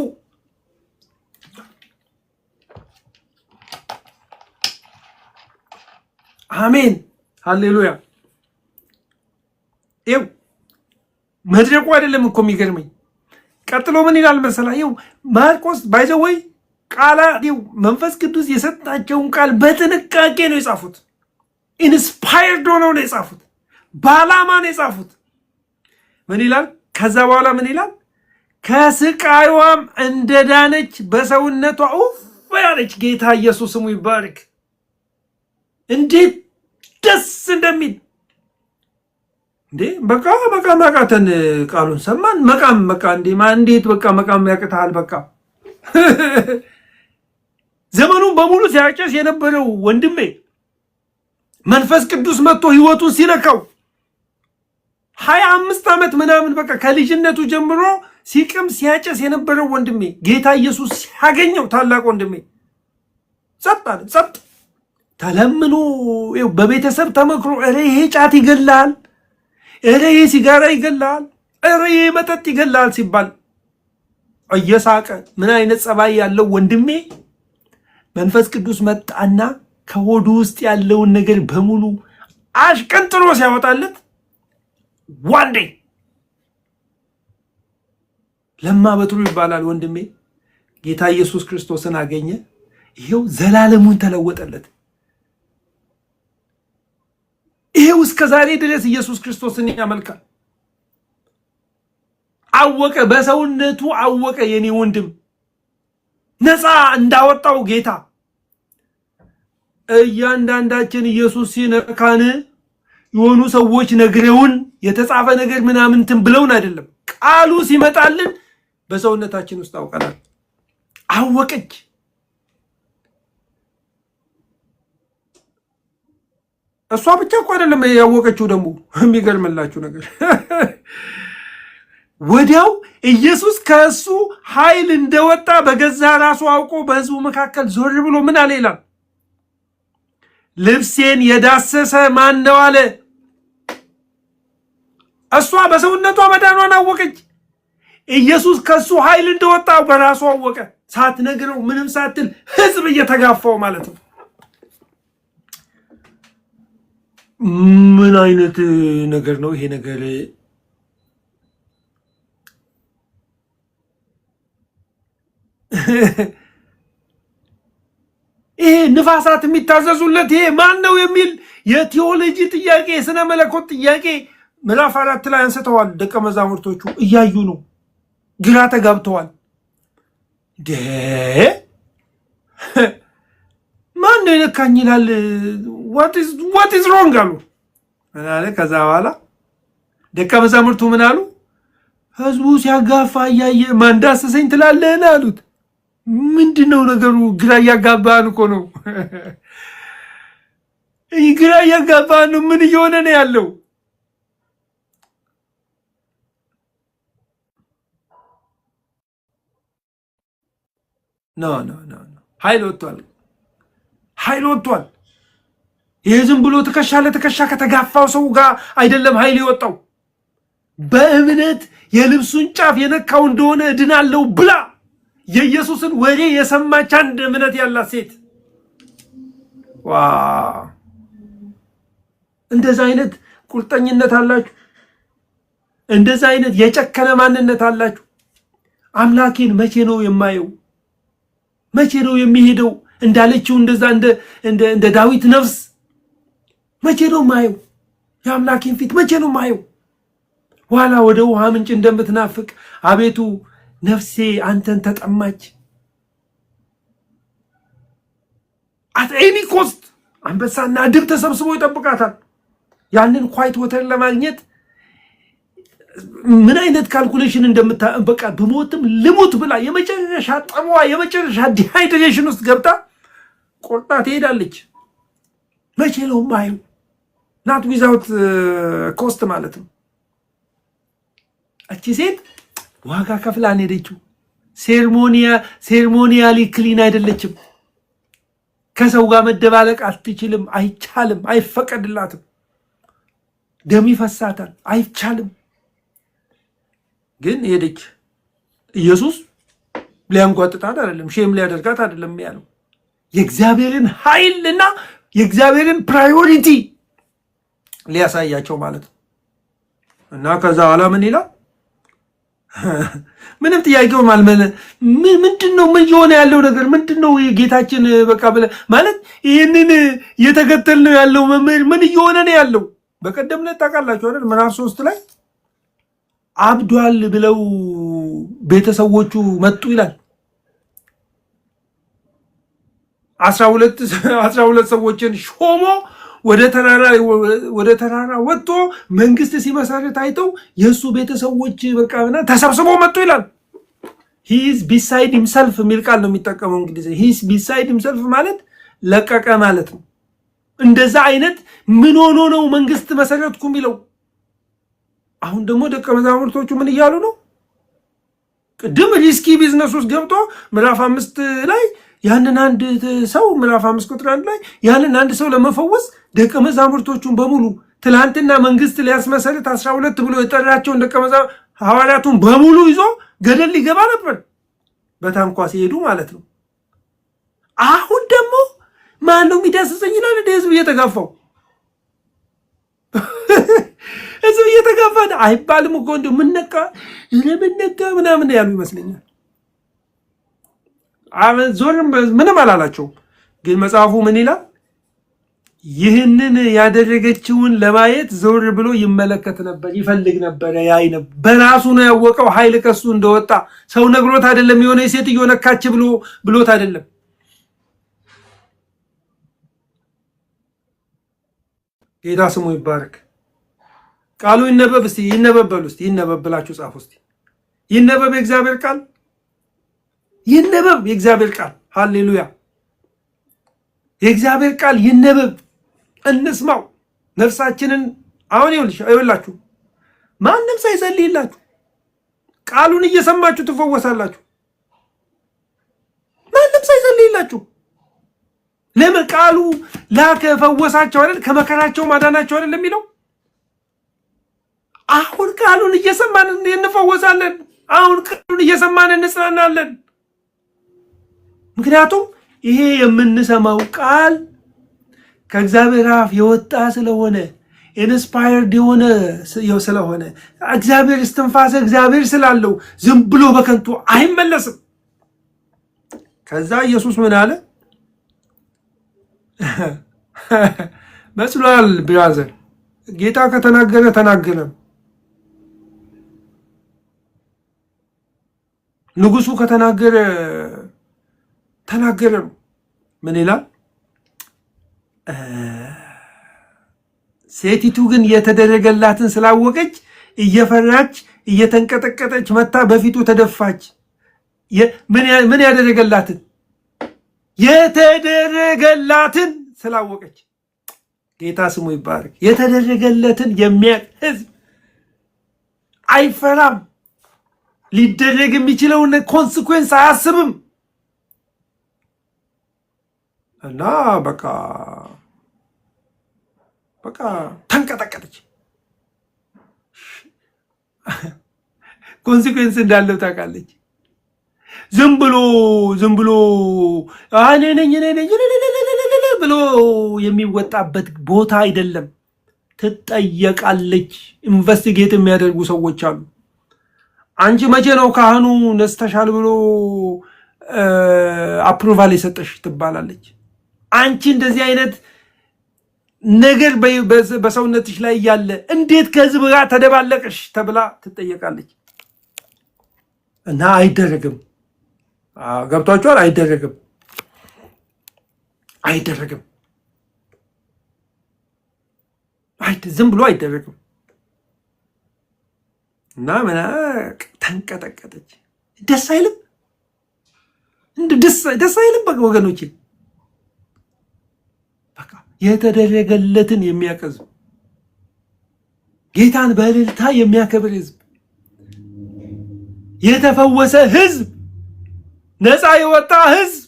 S1: አሜን። ሃሌሉያ። ይኸው መድረቁ አይደለም እኮ የሚገርመኝ። ቀጥሎ ምን ይላል መሰላችሁ? ይኸው ማርቆስ ባይዘወይ ቃላ መንፈስ ቅዱስ የሰጣቸውን ቃል በጥንቃቄ ነው የጻፉት። ኢንስፓየርድ ሆነው ነው የጻፉት። በዓላማ ነው የጻፉት። ምን ይላል? ከዛ በኋላ ምን ይላል? ከስቃይዋም እንደዳነች በሰውነቷ ኡፍ ያለች። ጌታ ኢየሱስ ስሙ ይባረክ። እንዴት ደስ እንደሚል እንዴ! በቃ ማቃተን ቃሉን ሰማን። መቃም በቃ እንዴት በቃ መቃም ያቅታል። በቃ ዘመኑን በሙሉ ሲያጨስ የነበረው ወንድሜ መንፈስ ቅዱስ መጥቶ ህይወቱን ሲነካው 25 ዓመት ምናምን በቃ ከልጅነቱ ጀምሮ ሲቅም ሲያጨስ የነበረው ወንድሜ ጌታ ኢየሱስ ሲያገኘው ታላቅ ወንድሜ ጸጥ አለ። ጸጥ ተለምኖ በቤተሰብ ተመክሮ ኧረ ይሄ ጫት ይገላል፣ ኧረ ይሄ ሲጋራ ይገላል፣ ኧረ ይሄ መጠጥ ይገላል ሲባል እየሳቀ ምን አይነት ጸባይ ያለው ወንድሜ መንፈስ ቅዱስ መጣና ከሆዱ ውስጥ ያለውን ነገር በሙሉ አሽቀንጥሮ ሲያወጣለት ዋንዴ ለማ በትሩ ይባላል ወንድሜ ጌታ ኢየሱስ ክርስቶስን አገኘ። ይሄው ዘላለሙን ተለወጠለት። ይሄው እስከ ዛሬ ድረስ ኢየሱስ ክርስቶስን ያመልካል። አወቀ፣ በሰውነቱ አወቀ። የኔ ወንድም ነፃ እንዳወጣው ጌታ እያንዳንዳችን ኢየሱስ ሲነካን የሆኑ ሰዎች ነግረውን የተጻፈ ነገር ምናምን እንትን ብለውን አይደለም። ቃሉ ሲመጣልን በሰውነታችን ውስጥ አውቀናል። አወቀች። እሷ ብቻ እኮ አይደለም ያወቀችው። ደግሞ የሚገርምላችሁ ነገር ወዲያው ኢየሱስ ከእሱ ኃይል እንደወጣ በገዛ ራሱ አውቆ በሕዝቡ መካከል ዞር ብሎ ምን አለ ይላል? ልብሴን የዳሰሰ ማን ነው አለ። እሷ በሰውነቷ መዳኗን አወቀች። ኢየሱስ ከሱ ኃይል እንደወጣ በራሱ አወቀ። ሳትነግረው ምንም ሳትል ሕዝብ እየተጋፋው ማለት ነው። ምን አይነት ነገር ነው ይሄ ነገር? ይሄ ንፋሳት የሚታዘዙለት ይሄ ማን ነው የሚል የቴዎሎጂ ጥያቄ፣ የሥነ መለኮት ጥያቄ ምዕራፍ 4 ላይ አንስተዋል። ደቀ መዛሙርቶቹ እያዩ ነው፣ ግራ ተጋብተዋል። ማን ነው የነካኝ ይላል። what is wrong አሉ። ከዛ በኋላ ደቀ መዛሙርቱ ምን አሉ? ህዝቡ ሲያጋፋ እያየ ማን ዳሰሰኝ ትላለህን አሉት። ምንድነው ነገሩ? ግራ እያጋባን እኮ ነው። ግራ እያጋባን ነው። ምን እየሆነ ነው ያለው? ኖ ኃይል ወጥቷል። ኃይል ወጥቷል። ይህ ዝም ብሎ ትከሻ ለትከሻ ከተጋፋው ሰው ጋር አይደለም ኃይል የወጣው። በእምነት የልብሱን ጫፍ የነካው እንደሆነ እድናለሁ ብላ የኢየሱስን ወሬ የሰማች አንድ እምነት ያላት ሴት። ዋው! እንደዛ አይነት ቁርጠኝነት አላችሁ። እንደዛ አይነት የጨከነ ማንነት አላችሁ። አምላኬን መቼ ነው የማየው? መቼ ነው የሚሄደው? እንዳለችው እንደዛ እንደ ዳዊት ነፍስ መቼ ነው ማየው? የአምላኬን ፊት መቼ ነው ማየው? ዋላ ወደ ውሃ ምንጭ እንደምትናፍቅ አቤቱ ነፍሴ አንተን ተጠማች። አት ኤኒ ኮስት አንበሳና ድብ ተሰብስቦ ይጠብቃታል። ያንን ኳይት ወተር ለማግኘት ምን አይነት ካልኩሌሽን እንደምታበቃ በሞትም ልሙት ብላ የመጨረሻ ጠሟ የመጨረሻ ዲሃይድሬሽን ውስጥ ገብታ ቆርጣ ትሄዳለች። መቼ ነው ማየው? ናት ዊዛውት ኮስት ማለት ነው። እቺ ሴት ዋጋ ከፍላን ሄደችው። ሴርሞኒያሊ ክሊን አይደለችም። ከሰው ጋር መደባለቅ አትችልም። አይቻልም፣ አይፈቀድላትም። ደም ይፈሳታል፣ አይቻልም። ግን ሄደች። ኢየሱስ ሊያንጓጥጣት አይደለም፣ ሼም ሊያደርጋት አይደለም ያለው። የእግዚአብሔርን ኃይልና የእግዚአብሔርን ፕራዮሪቲ ሊያሳያቸው ማለት ነው። እና ከዛ በኋላ ምን ይላል? ምንም ጥያቄው ምንድነው? ምን እየሆነ ያለው ነገር ምንድነው? ጌታችን በቃ ማለት ይህንን እየተከተል ነው ያለው መምህር ምን እየሆነ ነው ያለው? በቀደም ዕለት ታውቃላችሁ አይደል? ምዕራፍ 3 ላይ አብዷል ብለው ቤተሰቦቹ መጡ ይላል። 12 ሰዎችን ሾሞ ወደ ተራራ ወጥቶ መንግስት ሲመሰረት አይተው የእሱ ቤተሰቦች በቃ ተሰብስበው መጡ ይላል። ሂዝ ቢሳይድ ሂምሰልፍ የሚል ቃል ነው የሚጠቀመው እንግዲህ። ሂዝ ቢሳይድ ሂምሰልፍ ማለት ለቀቀ ማለት ነው። እንደዛ አይነት ምን ሆኖ ነው መንግስት መሰረትኩ የሚለው? አሁን ደግሞ ደቀ መዛሙርቶቹ ምን እያሉ ነው? ቅድም ሪስኪ ቢዝነስ ውስጥ ገብቶ ምዕራፍ 5 ላይ ያንን አንድ ሰው ምዕራፍ 5 ቁጥር 1 ላይ ያንን አንድ ሰው ለመፈወስ ደቀ መዛሙርቶቹን በሙሉ ትላንትና መንግስት ሊያስመሰርት 12 ብሎ የጠራቸውን ደቀ መዛሙርት ሐዋርያቱን በሙሉ ይዞ ገደል ሊገባ ነበር፣ በታንኳ ሲሄዱ ማለት ነው። አሁን ደግሞ ማን ነው የሚዳስሰኝ ይላል። ህዝብ እየተጋፋው ህዝብ እየተጋፋ አይባልም እኮ እንደው ምነካ ለምነካ ምናምን ያሉ ይመስለኛል። ዞርም ምንም አላላቸው። ግን መጽሐፉ ምን ይላል? ይህንን ያደረገችውን ለማየት ዞር ብሎ ይመለከት ነበር፣ ይፈልግ ነበር፣ ያይ ነበር። በራሱ ነው ያወቀው ኃይል ከሱ እንደወጣ። ሰው ነግሮት አይደለም፣ የሆነ ሴትዮ ነካች ብሎት አይደለም። ጌታ ስሙ ይባረክ። ቃሉ ይነበብ እስቲ ይነበበሉ እስቲ ይነበብላችሁ ጻፉ እስቲ ይነበብ የእግዚአብሔር ቃል ይነበብ የእግዚአብሔር ቃል ሃሌሉያ የእግዚአብሔር ቃል ይነበብ እንስማው ነፍሳችንን አሁን ይኸውላችሁ ማንም ሳይጸልይላችሁ ቃሉን እየሰማችሁ ትፈወሳላችሁ ማንም ሳይጸልይላችሁ ለምን ቃሉ ላከ ፈወሳቸው አይደል ከመከራቸው ማዳናቸው አይደል የሚለው አሁን ቃሉን እየሰማን እንፈወሳለን አሁን ቃሉን እየሰማን እንጽናናለን ምክንያቱም ይሄ የምንሰማው ቃል ከእግዚአብሔር አፍ የወጣ ስለሆነ ኢንስፓየርድ የሆነ ስለሆነ እግዚአብሔር እስትንፋሰ እግዚአብሔር ስላለው ዝም ብሎ በከንቱ አይመለስም ከዛ ኢየሱስ ምን አለ መስሏል ብራዘር ጌታ ከተናገረ ተናገረ ንጉሱ ከተናገረ ተናገረ ምን ይላል ሴቲቱ ግን የተደረገላትን ስላወቀች እየፈራች እየተንቀጠቀጠች መታ በፊቱ ተደፋች ምን ያደረገላትን የተደረገላትን ስላወቀች ጌታ ስሙ ይባረክ የተደረገለትን የሚያውቅ ህዝብ አይፈራም ሊደረግ የሚችለውን ኮንሲኩዌንስ አያስብም እና በቃ ተንቀጠቀጠች ኮንሲኩዌንስ እንዳለው ታውቃለች ዝም ብሎ እኔ ነኝ ብሎ የሚወጣበት ቦታ አይደለም ትጠየቃለች ኢንቨስቲጌት የሚያደርጉ ሰዎች አሉ አንቺ መቼ ነው ካህኑ ነስተሻል ብሎ አፕሩቫል የሰጠሽ ትባላለች አንቺ እንደዚህ አይነት ነገር በሰውነትሽ ላይ ያለ እንዴት ከህዝብ ጋር ተደባለቀሽ ተብላ ትጠየቃለች እና አይደረግም ገብቷችኋል አይደረግም ዝም ብሎ አይደረግም እና ምን ተንቀጠቀጠች ደስ አይልም ደስ አይልም በቃ ወገኖቼ በቃ የተደረገለትን የሚያቀዝ ጌታን በእልልታ የሚያከብር ህዝብ የተፈወሰ ህዝብ ነፃ የወጣ ህዝብ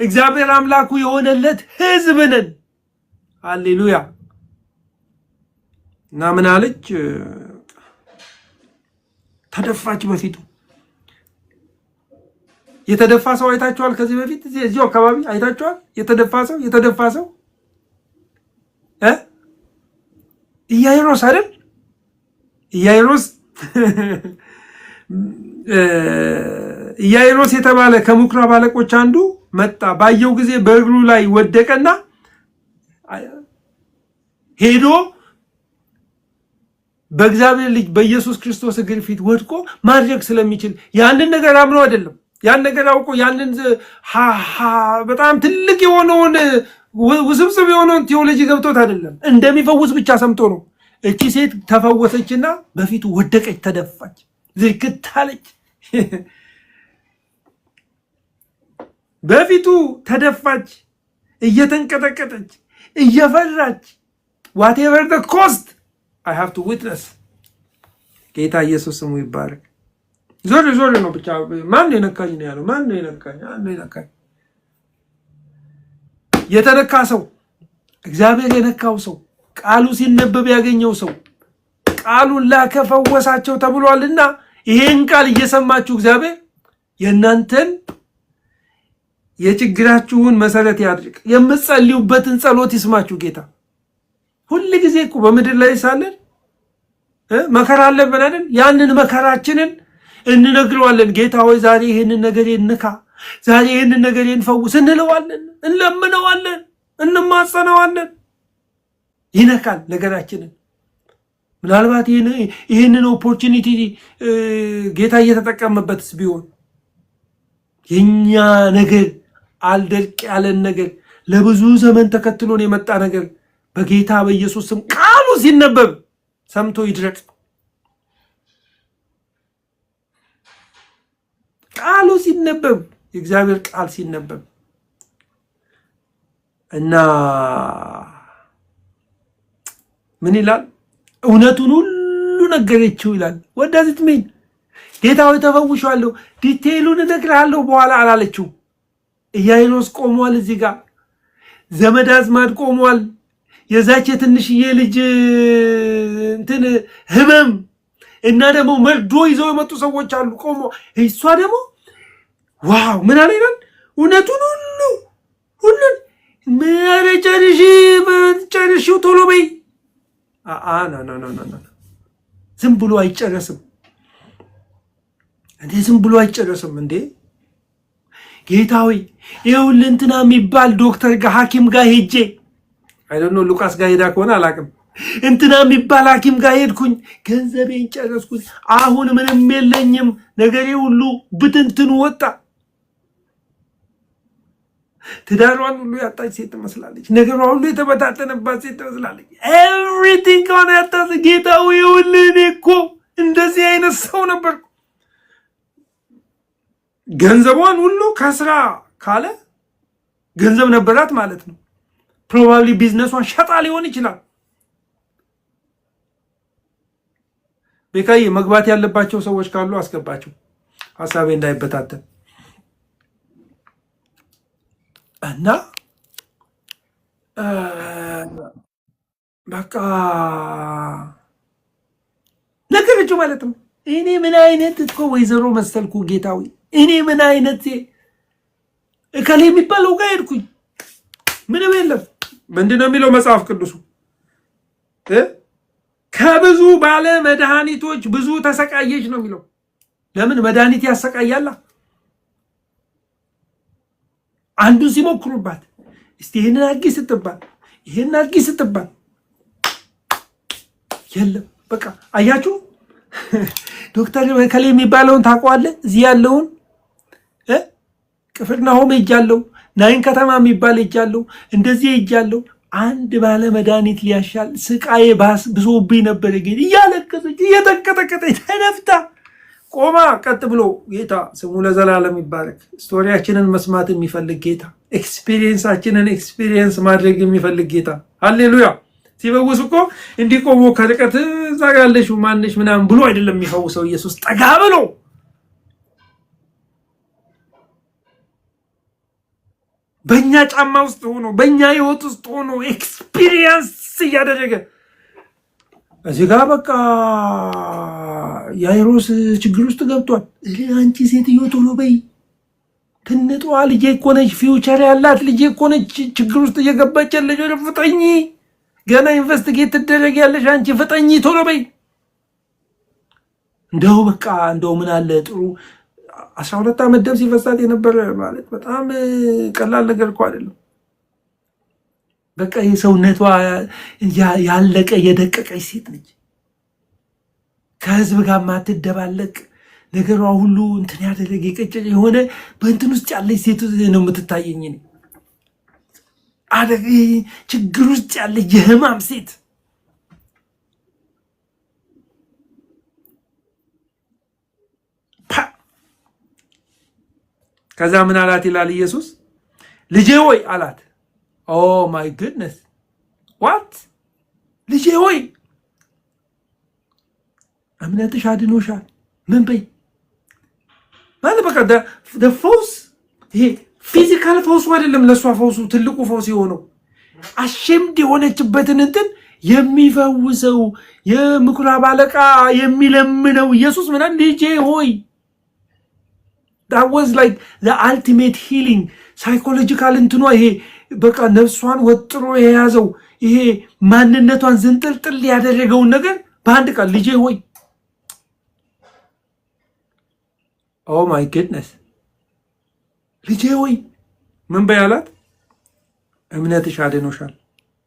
S1: እግዚአብሔር አምላኩ የሆነለት ህዝብ ነን ሃሌሉያ እና ምን አለች ተደፋች በፊቱ የተደፋ ሰው አይታችኋል ከዚህ በፊት እዚሁ አካባቢ አይታችኋል የተደፋ ሰው ኢያይሮስ አይደል ኢያይሮስ የተባለ ከምኩራብ አለቆች አንዱ መጣ ባየው ጊዜ በእግሩ ላይ ወደቀና ሄዶ በእግዚአብሔር ልጅ በኢየሱስ ክርስቶስ እግር ፊት ወድቆ ማድረግ ስለሚችል ያንን ነገር አምኖ አይደለም ያን ነገር አውቆ ያንን በጣም ትልቅ የሆነውን ውስብስብ የሆነውን ቴዎሎጂ ገብቶት አይደለም እንደሚፈውስ ብቻ ሰምቶ ነው እቺ ሴት ተፈወሰችና በፊቱ ወደቀች ተደፋች ዝግት አለች በፊቱ ተደፋች እየተንቀጠቀጠች እየፈራች whatever the cost I have to witness ጌታ ኢየሱስ ስሙ ይባረክ ዞር ነው ብቻ ማን የነካኝ ነው ያለው ማን የነካኝ የተነካ ሰው እግዚአብሔር የነካው ሰው ቃሉ ሲነበብ ያገኘው ሰው ቃሉን ላከፈወሳቸው ተብሏልና ይሄን ቃል እየሰማችሁ እግዚአብሔር የእናንተን የችግራችሁን መሰረት ያድርግ የምትጸልዩበትን ጸሎት ይስማችሁ ጌታ ሁሉ ጊዜ እኮ በመድር ላይ ሳለን መከራ አለብን አይደል ያንን መከራችንን እንነግረዋለን ጌታ ሆይ ዛሬ ይሄንን ነገር እንካ ዛሬ ይሄንን ነገር እንፈውስ እንለዋለን እንለምነዋለን እንማጸነዋለን ይነካል ነገራችንን ምናልባት ይሄንን ኦፖርቹኒቲ ጌታ እየተጠቀመበትስ ቢሆን የኛ ነገር አልደርቅ ያለን ነገር ለብዙ ዘመን ተከትሎን የመጣ ነገር በጌታ በኢየሱስ ስም ቃሉ ሲነበብ ሰምቶ ይድረቅ። ቃሉ ሲነበብ የእግዚአብሔር ቃል ሲነበብ እና ምን ይላል? እውነቱን ሁሉ ነገረችው ይላል። ወዳዚት ምን ጌታው ተፈውሻለሁ ዲቴይሉን እነግርሃለሁ በኋላ አላለችው። ኢያኢሮስ ቆሟል፣ እዚህ ጋር ዘመድ አዝማድ ቆሟል። የዛች የትንሽዬ ልጅ እንትን ህመም እና ደግሞ መርዶ ይዘው የመጡ ሰዎች አሉ ቆሞ። እሷ ደግሞ ዋው ምን አለ ይላል? እውነቱን ሁሉን ጨርሺው ቶሎ በይ። ዝም ብሎ አይጨረስም እንዴ? ዝም ብሎ አይጨረስም እንዴ? ጌታዊ ይኸውልህ እንትና የሚባል ዶክተር ጋር ሐኪም ጋር ሄጄ አይደል ነው ሉቃስ ጋር ሄዳ ከሆነ አላውቅም። እንትና የሚባል ሐኪም ጋር ሄድኩኝ፣ ገንዘቤን ጨረስኩኝ፣ አሁን ምንም የለኝም፣ ነገሬ ሁሉ ብትንትኑ ወጣ። ትዳሯን ሁሉ ያጣች ሴት ትመስላለች። ነገሯ ሁሉ የተበታተነባት ሴት ትመስላለች። ኤቭሪቲንግ ከሆነ ያጣች። ጌታዊ ይኸውልህ እኔ እኮ እንደዚህ አይነት ሰው ነበርኩ። ገንዘቧን ሁሉ ከስራ ካለ ገንዘብ ነበራት ማለት ነው። ፕሮባብሊ ቢዝነሷን ሸጣ ሊሆን ይችላል። ቤካዬ መግባት ያለባቸው ሰዎች ካሉ አስገባቸው፣ ሀሳቤ እንዳይበታተን እና በቃ ነገረችው ማለት ነው። እኔ ምን አይነት እኮ ወይዘሮ መሰልኩ ጌታዊ፣ እኔ ምን አይነት እከሌ የሚባለው ጋር ሄድኩኝ፣ ምንም የለም። ምንድነው የሚለው መጽሐፍ ቅዱሱ? ከብዙ ባለ መድኃኒቶች ብዙ ተሰቃየች ነው የሚለው። ለምን መድኃኒት ያሰቃያላ? አንዱን ሲሞክሩባት እስቲ ይሄንን አድርጊ ስትባል ይሄንን አድርጊ ስትባል የለም በቃ አያችሁ። ዶክተር ከሌ የሚባለውን ታውቀዋለህ? እዚህ ያለውን ቅፍርናሆም ሄጃለሁ፣ ናይን ከተማ የሚባል ሄጃለሁ፣ እንደዚህ ሄጃለሁ። አንድ ባለ መድኃኒት ሊያሻል ስቃዬ ብሶብኝ ነበር። ግን እያለቀሰች እየተንቀጠቀጠች ተነፍታ ቆማ ቀጥ ብሎ ጌታ ስሙ ለዘላለም ይባረክ። ስቶሪያችንን መስማት የሚፈልግ ጌታ፣ ኤክስፒሪየንሳችንን ኤክስፒሪየንስ ማድረግ የሚፈልግ ጌታ። ሃሌሉያ። ሲፈውስ እኮ እንዲህ ቆሞ ከርቀት እዛ ጋር ያለሽው ማንሽ ምናምን ብሎ አይደለም የሚፈውሰው ኢየሱስ። ጠጋ ብሎ በእኛ ጫማ ውስጥ ሆኖ በእኛ ህይወት ውስጥ ሆኖ ኤክስፒሪየንስ እያደረገ እዚህ ጋር በቃ ኢያኢሮስ ችግር ውስጥ ገብቷል። አንቺ ሴትዮ ቶሎ በይ፣ ትንጧ ልጄ እኮ ነች፣ ፊውቸር ያላት ልጄ እኮ ነች፣ ችግር ውስጥ እየገባች ያለች፣ ወደ ፍጠኝ፣ ገና ኢንቨስቲጌት ትደረግ ያለሽ አንቺ ፍጠኝ፣ ቶሎ በይ። እንደው በቃ እንደው ምን አለ ጥሩ 12 ዓመት ደም ሲፈሳት የነበረ ማለት በጣም ቀላል ነገር እኮ አይደለም። በቃ የሰውነቷ ያለቀ የደቀቀች ሴት ነች። ከህዝብ ጋር ማትደባለቅ ነገሯ ሁሉ እንትን ያደረገ የቀጨጨ የሆነ በእንትን ውስጥ ያለች ሴት ነው የምትታየኝ። አደግ ችግር ውስጥ ያለች የህማም ሴት ከዛ ምን አላት ይላል ኢየሱስ? ልጄ ሆይ አላት። ኦ ማይ ጉድነስ ዋት! ልጄ ሆይ እምነትሽ አድኖሻል። ምን በይ ማለት በቃ ፈውስ። ይሄ ፊዚካል ፈውሱ አይደለም ለእሷ ፈውሱ፣ ትልቁ ፈውስ የሆነው አሸምድ የሆነችበትን እንትን የሚፈውሰው የምኩራብ አለቃ የሚለምነው ኢየሱስ ምናምን ልጄ ሆይ that was like the ultimate healing psychological እንትኗ ይሄ በቃ ነፍሷን ወጥሮ የያዘው ይሄ ማንነቷን ዝንጥልጥል ያደረገውን ነገር በአንድ ቃል ልጄ ሆይ። ኦ ማይ ጉድነስ ልጄ ሆይ ምን በያላት? እምነትሽ አድኖሻል።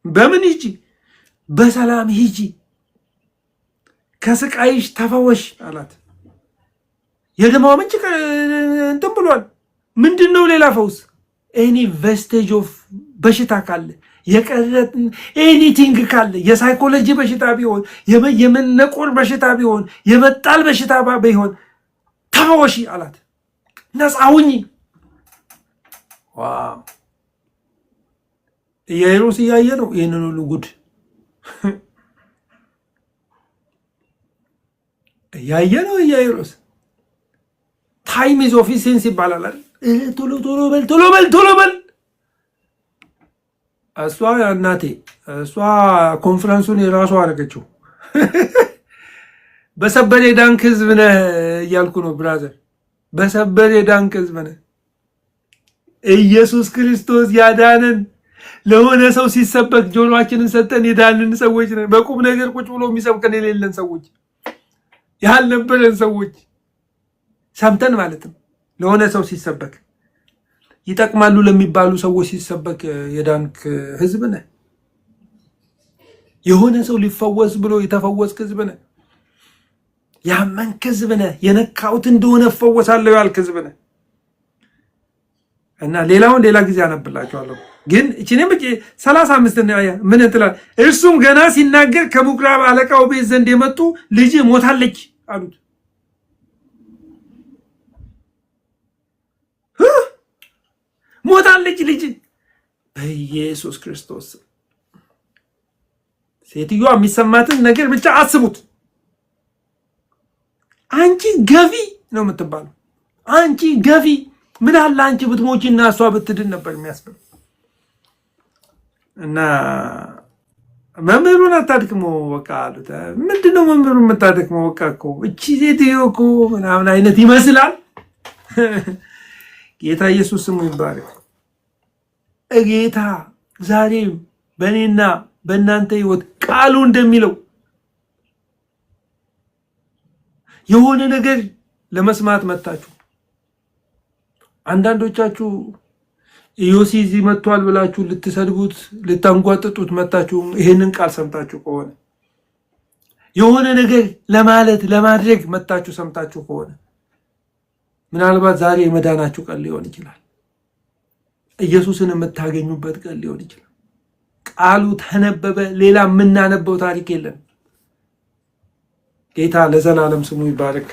S1: በምን ሂጂ? በሰላም ሂጂ፣ ከስቃይሽ ተፈወሽ አላት። የደማው ምንጭ እንትን ብሏል። ምንድነው ሌላ ፈውስ? ኤኒ ቬስቴጅ ኦፍ በሽታ ካለ የቀረት ኤኒቲንግ ካለ የሳይኮሎጂ በሽታ ቢሆን የመነቆር በሽታ ቢሆን የመጣል በሽታ ቢሆን ተፈወሺ አላት። ነፃ ሁኚ። ዋው! ኢያኢሮስ እያየ ነው ይህንን ሁሉ ጉድ እያየ ነው ኢያኢሮስ። ታይም ኢዝ ኦፍ ኢሴንስ ይባላል አይደል? ቶሎ ቶሎ በል ቶሎ በል ቶሎ በል። እሷ እናቴ እሷ ኮንፈረንሱን የራሷ አደረገችው። በሰበር የዳንክ ህዝብ ነህ እያልኩ ነው ብራዘር። በሰበር የዳንክ ህዝብ ነህ። ኢየሱስ ክርስቶስ ያዳነን ለሆነ ሰው ሲሰበክ ጆሮአችንን ሰጠን የዳንን ሰዎች ነን። በቁም ነገር ቁጭ ብሎ የሚሰብከን የሌለን ሰዎች ያልነበረን ሰዎች ሰምተን ማለት ነው። ለሆነ ሰው ሲሰበክ ይጠቅማሉ ለሚባሉ ሰዎች ሲሰበክ የዳንክ ህዝብ ነህ። የሆነ ሰው ሊፈወስ ብሎ የተፈወስክ ህዝብ ነህ። ያመንክ ህዝብ ነህ። የነካሁት እንደሆነ እፈወሳለሁ ያልክ ህዝብ ነህ። እና ሌላውን ሌላ ጊዜ አነብላችኋለሁ። ግን እቺንም 35 ምን እንትላል? እርሱም ገና ሲናገር ከምኩራብ አለቃው ቤት ዘንድ የመጡ ልጅ ሞታለች አሉት። ሞታለች ልጅ በኢየሱስ ክርስቶስ። ሴትዮዋ የሚሰማትን ነገር ብቻ አስቡት። አንቺ ገፊ ነው የምትባለው። አንቺ ገፊ ምን አለ አንቺ ብትሞቺና እሷ ብትድን ነበር የሚያስብል እና መምህሩን አታድክሞ በቃ አሉት። ምንድነው መምህሩን የምታድክመው? በቃ እኮ እቺ ሴትዮ እኮ ምናምን አይነት ይመስላል። ጌታ ኢየሱስ ስሙ ይባረክ። ጌታ ዛሬም በእኔና በእናንተ ህይወት ቃሉ እንደሚለው የሆነ ነገር ለመስማት መጣችሁ። አንዳንዶቻችሁ ኢዮሲ እዚህ መጥቷል ብላችሁ ልትሰድቡት ልታንጓጥጡት መጣችሁ። ይሄንን ቃል ሰምታችሁ ከሆነ የሆነ ነገር ለማለት ለማድረግ መጣችሁ ሰምታችሁ ከሆነ ምናልባት ዛሬ የመዳናችሁ ቀን ሊሆን ይችላል። ኢየሱስን የምታገኙበት ቀን ሊሆን ይችላል። ቃሉ ተነበበ፣ ሌላ የምናነበው ታሪክ የለም። ጌታ ለዘላለም ስሙ ይባረክ።